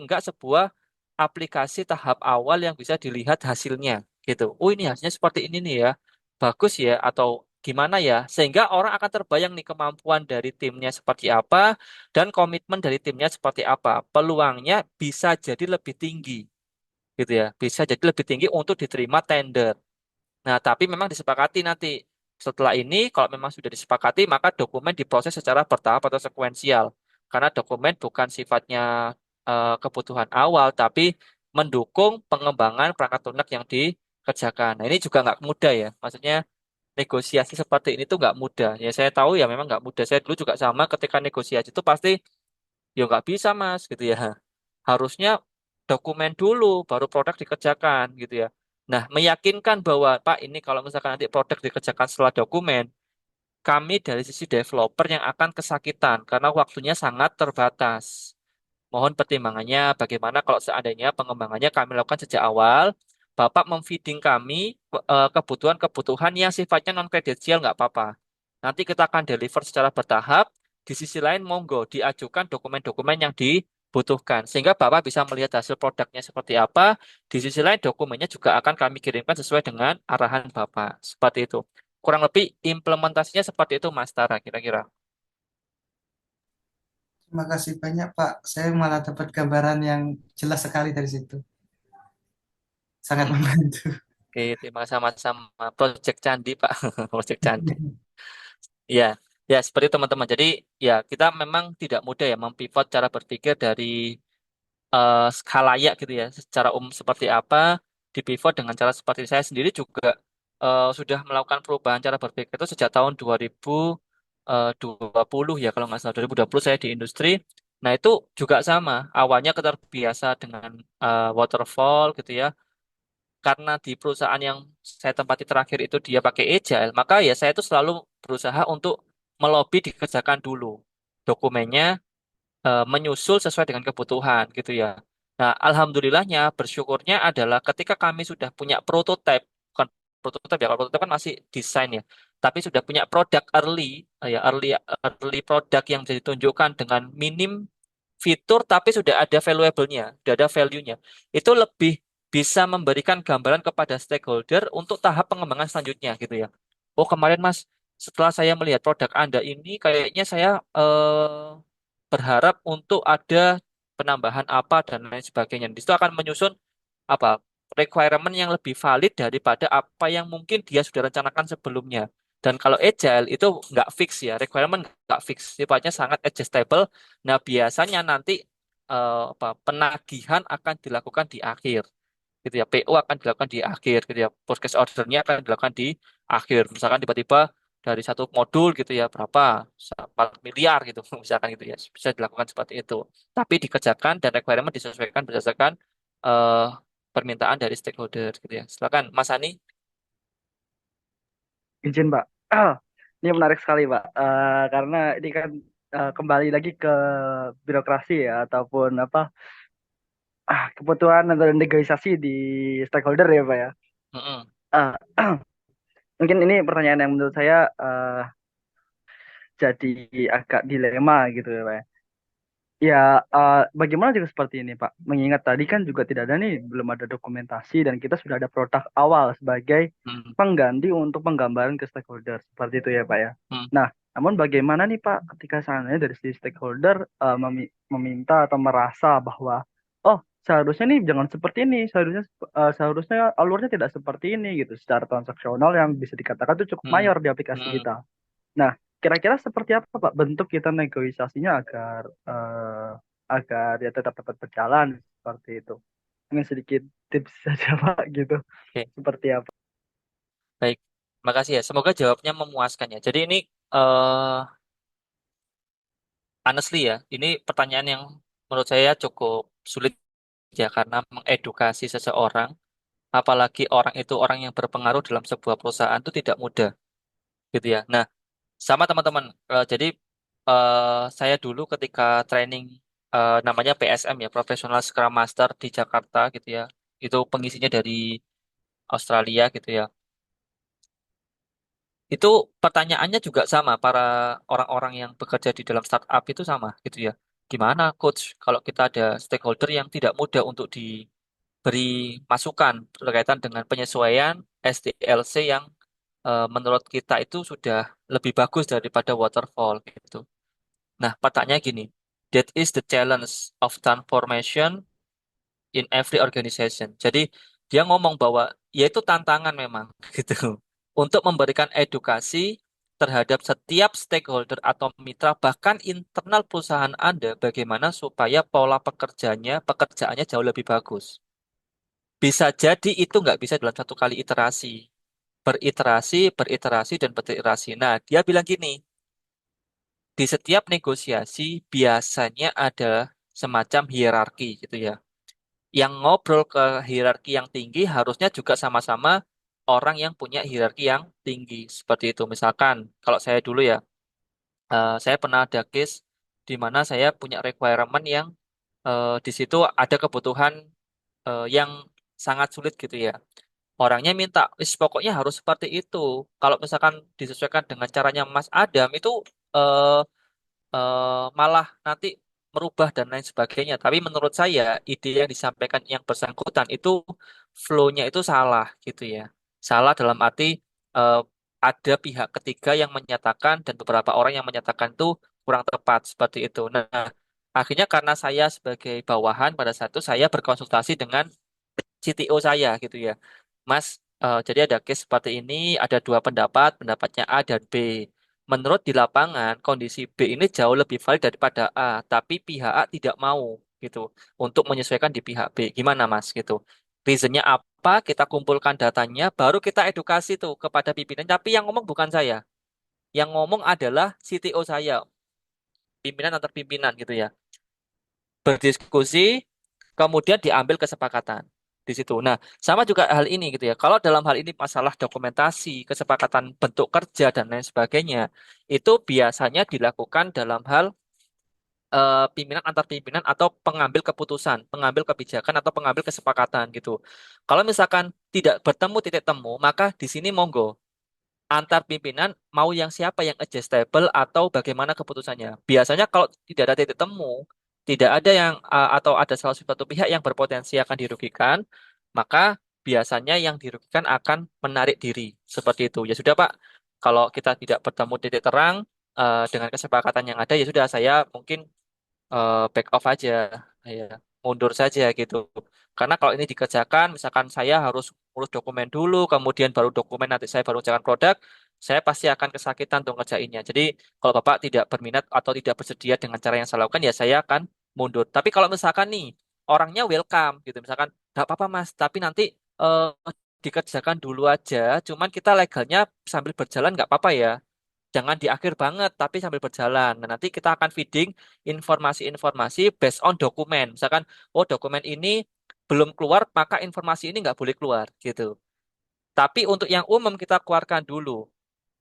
enggak sebuah aplikasi tahap awal yang bisa dilihat hasilnya gitu. Oh ini hasilnya seperti ini nih ya, bagus ya atau gimana ya, sehingga orang akan terbayang nih kemampuan dari timnya seperti apa dan komitmen dari timnya seperti apa. Peluangnya bisa jadi lebih tinggi gitu ya, bisa jadi lebih tinggi untuk diterima tender. Nah, tapi memang disepakati nanti. Setelah ini, kalau memang sudah disepakati, maka dokumen diproses secara bertahap atau sekuensial. Karena dokumen bukan sifatnya kebutuhan awal, tapi mendukung pengembangan perangkat lunak yang dikerjakan. Nah, ini juga nggak mudah ya. Maksudnya negosiasi seperti ini tuh nggak mudah. Ya, saya tahu ya memang nggak mudah. Saya dulu juga sama ketika negosiasi itu pasti, ya nggak bisa, Mas, gitu ya. Harusnya dokumen dulu, baru produk dikerjakan gitu ya. Nah, meyakinkan bahwa Pak ini kalau misalkan nanti produk dikerjakan setelah dokumen, kami dari sisi developer yang akan kesakitan karena waktunya sangat terbatas. Mohon pertimbangannya bagaimana kalau seandainya pengembangannya kami lakukan sejak awal, Bapak memfeeding kami kebutuhan-kebutuhan yang sifatnya non-kredensial nggak apa-apa. Nanti kita akan deliver secara bertahap. Di sisi lain, monggo diajukan dokumen-dokumen yang dibutuhkan. Sehingga Bapak bisa melihat hasil produknya seperti apa. Di sisi lain, dokumennya juga akan kami kirimkan sesuai dengan arahan Bapak. Seperti itu. Kurang lebih implementasinya seperti itu, Mas Tara, kira-kira. Terima kasih banyak, Pak. Saya malah dapat gambaran yang jelas sekali dari situ. Sangat membantu. Oke, terima kasih sama-sama. Project Candi, Pak. Project Candi. Ya, ya seperti itu, teman-teman. Jadi ya kita memang tidak mudah ya mempivot cara berpikir dari skalayak gitu ya. Secara umum seperti apa, di pivot dengan cara seperti saya sendiri juga sudah melakukan perubahan cara berpikir itu sejak tahun 2020 ya kalau nggak salah 2020 saya di industri. Nah itu juga sama. Awalnya keterbiasa dengan waterfall gitu ya karena di perusahaan yang saya tempati terakhir itu dia pakai agile, maka ya saya itu selalu berusaha untuk melobi dikerjakan dulu dokumennya, menyusul sesuai dengan kebutuhan gitu ya. Nah, alhamdulillahnya bersyukurnya adalah ketika kami sudah punya prototype, bukan prototype ya, kalau prototype kan masih desain ya, tapi sudah punya produk early, ya early early produk yang bisa ditunjukkan dengan minim fitur tapi sudah ada valuable-nya, sudah ada value-nya. Itu lebih bisa memberikan gambaran kepada stakeholder untuk tahap pengembangan selanjutnya gitu ya. Oh, kemarin Mas, setelah saya melihat produk Anda ini kayaknya saya berharap untuk ada penambahan apa dan lain sebagainya. Di situ akan menyusun apa requirement yang lebih valid daripada apa yang mungkin dia sudah rencanakan sebelumnya. Dan kalau agile itu nggak fix ya, requirement nggak fix, sifatnya sangat adjustable. Nah, biasanya nanti penagihan akan dilakukan di akhir gitu ya. PO akan dilakukan di akhir gitu ya. Purchase ordernya akan dilakukan di akhir. Misalkan tiba-tiba dari satu modul gitu ya berapa 4 miliar gitu misalkan gitu ya bisa dilakukan seperti itu. Tapi dikerjakan dan requirement disesuaikan berdasarkan eh, permintaan dari stakeholder gitu ya. Silakan Mas Ani. Izin, Pak. Ini menarik sekali, Pak. Karena ini kan kembali lagi ke birokrasi ya, ataupun apa kebutuhan atau negosiasi di stakeholder ya, Pak ya. Mm-mm. Ah, mungkin ini pertanyaan yang menurut saya jadi agak dilema gitu ya, Pak ya. Ya, bagaimana juga seperti ini, Pak? Mengingat tadi kan juga tidak ada nih, belum ada dokumentasi dan kita sudah ada produk awal sebagai Mm, pengganti untuk penggambaran ke stakeholder. Seperti itu ya, Pak ya. mm, Nah, namun bagaimana nih, Pak, ketika seandainya dari si stakeholder meminta atau merasa bahwa, oh, seharusnya nih jangan seperti ini, seharusnya alurnya tidak seperti ini gitu, secara transaksional yang bisa dikatakan itu cukup mm, mayor di aplikasi mm. kita. Nah, kira-kira seperti apa Pak bentuk kita negosiasinya agar agar ya tetap dapat berjalan seperti itu? Mungkin sedikit tips saja Pak gitu. Oke, Seperti apa? baik. Makasih ya. Semoga jawabnya memuaskan ya. Jadi ini eh honestly ya, ini pertanyaan yang menurut saya cukup sulit ya karena mengedukasi seseorang, apalagi orang itu orang yang berpengaruh dalam sebuah perusahaan itu tidak mudah gitu ya. Nah, sama teman-teman. Jadi saya dulu ketika training namanya PSM ya, Professional Scrum Master di Jakarta gitu ya. Itu pengisinya dari Australia gitu ya. Itu pertanyaannya juga sama para orang-orang yang bekerja di dalam startup itu sama gitu ya. Gimana coach kalau kita ada stakeholder yang tidak mudah untuk diberi masukan berkaitan dengan penyesuaian SDLC yang menurut kita itu sudah lebih bagus daripada waterfall gitu. Nah, pertanyaannya gini, that is the challenge of transformation in every organization. Jadi dia ngomong bahwa ya itu tantangan memang gitu untuk memberikan edukasi terhadap setiap stakeholder atau mitra bahkan internal perusahaan Anda bagaimana supaya pola pekerjaannya jauh lebih bagus. Bisa jadi itu nggak bisa dalam satu kali iterasi. Beriterasi, dan beriterasi. Nah, dia bilang gini, di setiap negosiasi biasanya ada semacam hierarki gitu ya. Yang ngobrol ke hierarki yang tinggi harusnya juga sama-sama orang yang punya hierarki yang tinggi. Seperti itu. Misalkan, kalau saya dulu ya, saya pernah ada case di mana saya punya requirement yang di situ ada kebutuhan yang sangat sulit gitu ya. Orangnya minta, wis pokoknya harus seperti itu. Kalau misalkan disesuaikan dengan caranya Mas Adam itu eh, malah nanti merubah dan lain sebagainya. Tapi menurut saya ide yang disampaikan yang bersangkutan itu flow-nya itu salah gitu ya. Salah dalam arti eh, ada pihak ketiga yang menyatakan dan beberapa orang yang menyatakan itu kurang tepat seperti itu. Nah, akhirnya karena saya sebagai bawahan pada saat itu saya berkonsultasi dengan CTO saya gitu ya. Mas, Jadi ada case seperti ini, ada dua pendapat, pendapatnya A dan B. Menurut di lapangan, kondisi B ini jauh lebih valid daripada A, tapi pihak A tidak mau gitu untuk menyesuaikan di pihak B. Gimana Mas gitu? Reasonnya apa? Kita kumpulkan datanya, baru kita edukasi tuh kepada pimpinan. Tapi yang ngomong bukan saya, yang ngomong adalah CTO saya, pimpinan antar pimpinan gitu ya. Berdiskusi, kemudian diambil kesepakatan di situ. Nah, sama juga hal ini gitu ya. Kalau dalam hal ini masalah dokumentasi, kesepakatan bentuk kerja dan lain sebagainya, itu biasanya dilakukan dalam hal pimpinan antar pimpinan atau pengambil keputusan, pengambil kebijakan atau pengambil kesepakatan gitu. Kalau misalkan tidak bertemu titik temu, maka di sini monggo antar pimpinan mau yang siapa yang adjustable atau bagaimana keputusannya. Biasanya kalau tidak ada titik temu, tidak ada yang atau ada salah satu pihak yang berpotensi akan dirugikan, maka biasanya yang dirugikan akan menarik diri. Seperti itu. Ya sudah, Pak. Kalau kita tidak bertemu titik terang dengan kesepakatan yang ada, ya sudah saya mungkin back off aja, ya mundur saja gitu. Karena kalau ini dikerjakan, misalkan saya harus urus dokumen dulu, kemudian baru dokumen nanti saya baru jalan produk, saya pasti akan kesakitan untuk ngerjainnya. Jadi kalau Bapak tidak berminat atau tidak bersedia dengan cara yang saya lakukan, ya saya akan mundur. Tapi kalau misalkan nih orangnya welcome gitu, misalkan nggak apa-apa Mas, tapi nanti eh, dikerjakan dulu aja, cuman kita legalnya sambil berjalan nggak apa-apa ya. Jangan di akhir banget, tapi sambil berjalan. Nah, nanti kita akan feeding informasi-informasi based on dokumen. Misalkan, oh dokumen ini belum keluar, maka informasi ini nggak boleh keluar, gitu. Tapi untuk yang umum kita keluarkan dulu.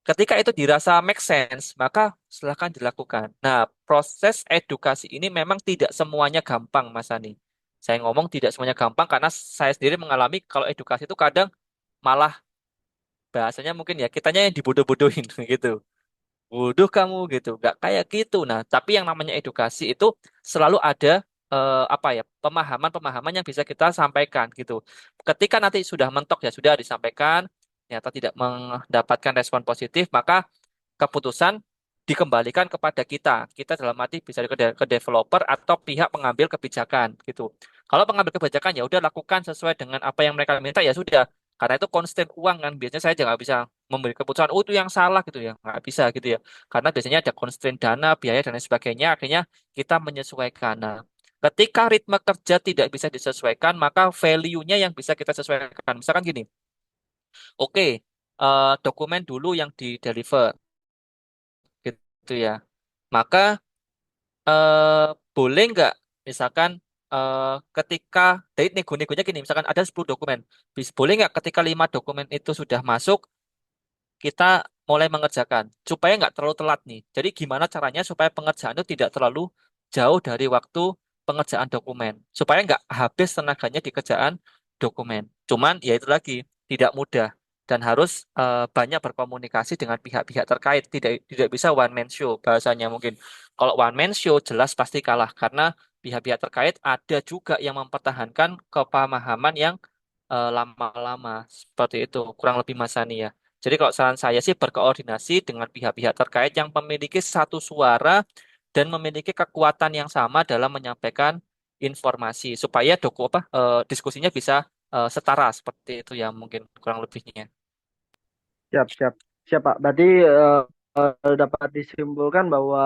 Ketika itu dirasa make sense, maka silahkan dilakukan. Nah, proses edukasi ini memang tidak semuanya gampang, Mas Ani. Saya ngomong tidak semuanya gampang karena saya sendiri mengalami kalau edukasi itu kadang malah bahasanya mungkin ya kitanya yang dibodoh-bodohin gitu. Bodoh kamu gitu, nggak kayak gitu. Nah, tapi yang namanya edukasi itu selalu ada apa ya pemahaman-pemahaman yang bisa kita sampaikan gitu. Ketika nanti sudah mentok ya sudah disampaikan, ternyata tidak mendapatkan respon positif, maka keputusan dikembalikan kepada kita. Kita dalam arti bisa ke developer atau pihak pengambil kebijakan gitu. Kalau pengambil kebijakan ya udah lakukan sesuai dengan apa yang mereka minta ya sudah. Karena itu konsisten uang kan biasanya saya juga nggak bisa memberi keputusan oh itu yang salah gitu ya nggak bisa gitu ya karena biasanya ada constraint dana biaya dan lain sebagainya akhirnya kita menyesuaikan. Nah, ketika ritme kerja tidak bisa disesuaikan maka value-nya yang bisa kita sesuaikan misalkan gini oke dokumen dulu yang di deliver gitu ya maka boleh nggak misalkan eh, ketika dari nego-negonya gini misalkan ada 10 dokumen boleh nggak ketika 5 dokumen itu sudah masuk kita mulai mengerjakan supaya nggak terlalu telat nih. Jadi gimana caranya supaya pengerjaan itu tidak terlalu jauh dari waktu pengerjaan dokumen, supaya nggak habis tenaganya di kerjaan dokumen. Cuman ya itu lagi tidak mudah dan harus banyak berkomunikasi dengan pihak-pihak terkait. Tidak bisa one man show bahasanya mungkin. Kalau one man show jelas pasti kalah karena pihak-pihak terkait ada juga yang mempertahankan kepemahaman yang lama-lama seperti itu kurang lebih Mas Sani ya. Jadi kalau saran saya sih berkoordinasi dengan pihak-pihak terkait yang memiliki satu suara dan memiliki kekuatan yang sama dalam menyampaikan informasi supaya diskusinya bisa setara seperti itu ya mungkin kurang lebihnya. Siap, siap. Siap, Pak. Berarti dapat disimpulkan bahwa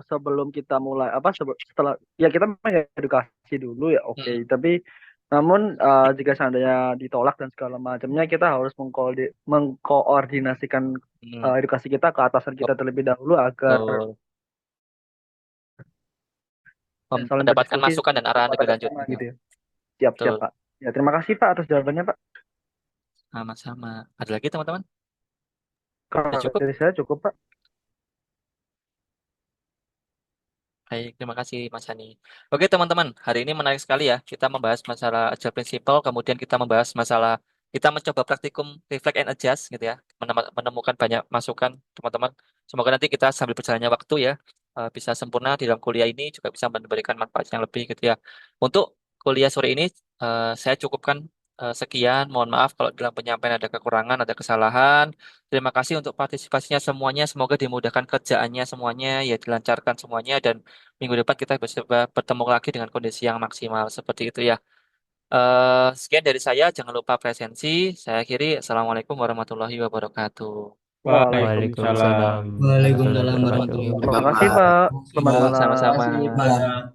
sebelum kita mulai setelah ya kita edukasi dulu ya oke. Mm-mm. Tapi namun jika seandainya ditolak dan segala macamnya kita harus mengkoordinasikan Mm, edukasi kita ke atasan kita terlebih dahulu agar betul. saling Mendapatkan berdiskusi masukan dan arahan kepada lebih lanjut. bersama gitu ya. Siap, siap, Betul. Pak. Ya, terima kasih Pak atas jawabannya, Pak. Sama-sama. Ada lagi teman-teman? Sudah Kalau cukup? dari saya cukup, Pak. Baik, terima kasih Mas Hani. Oke teman-teman, hari ini menarik sekali ya. Kita membahas masalah agile principle, kemudian kita membahas masalah, kita mencoba praktikum reflect and adjust gitu ya. Menemukan banyak masukan teman-teman. Semoga nanti kita sambil berjalannya waktu ya, bisa sempurna di dalam kuliah ini, juga bisa memberikan manfaat yang lebih gitu ya. Untuk kuliah sore ini, saya cukupkan sekian. Mohon maaf kalau dalam penyampaian ada kekurangan, ada kesalahan. Terima kasih untuk partisipasinya semuanya. Semoga dimudahkan kerjaannya semuanya, ya dilancarkan semuanya dan minggu depan kita bisa bertemu lagi dengan kondisi yang maksimal seperti itu ya. Sekian dari saya, jangan lupa presensi. Saya akhiri. Assalamualaikum warahmatullahi wabarakatuh. Waalaikumsalam. Waalaikumsalam warahmatullahi Waalaikumsalam wabarakatuh. warahmatullahi Terima kasih, wabarakatuh. Pak. Ya, Selamat Sama-sama. malam. malam.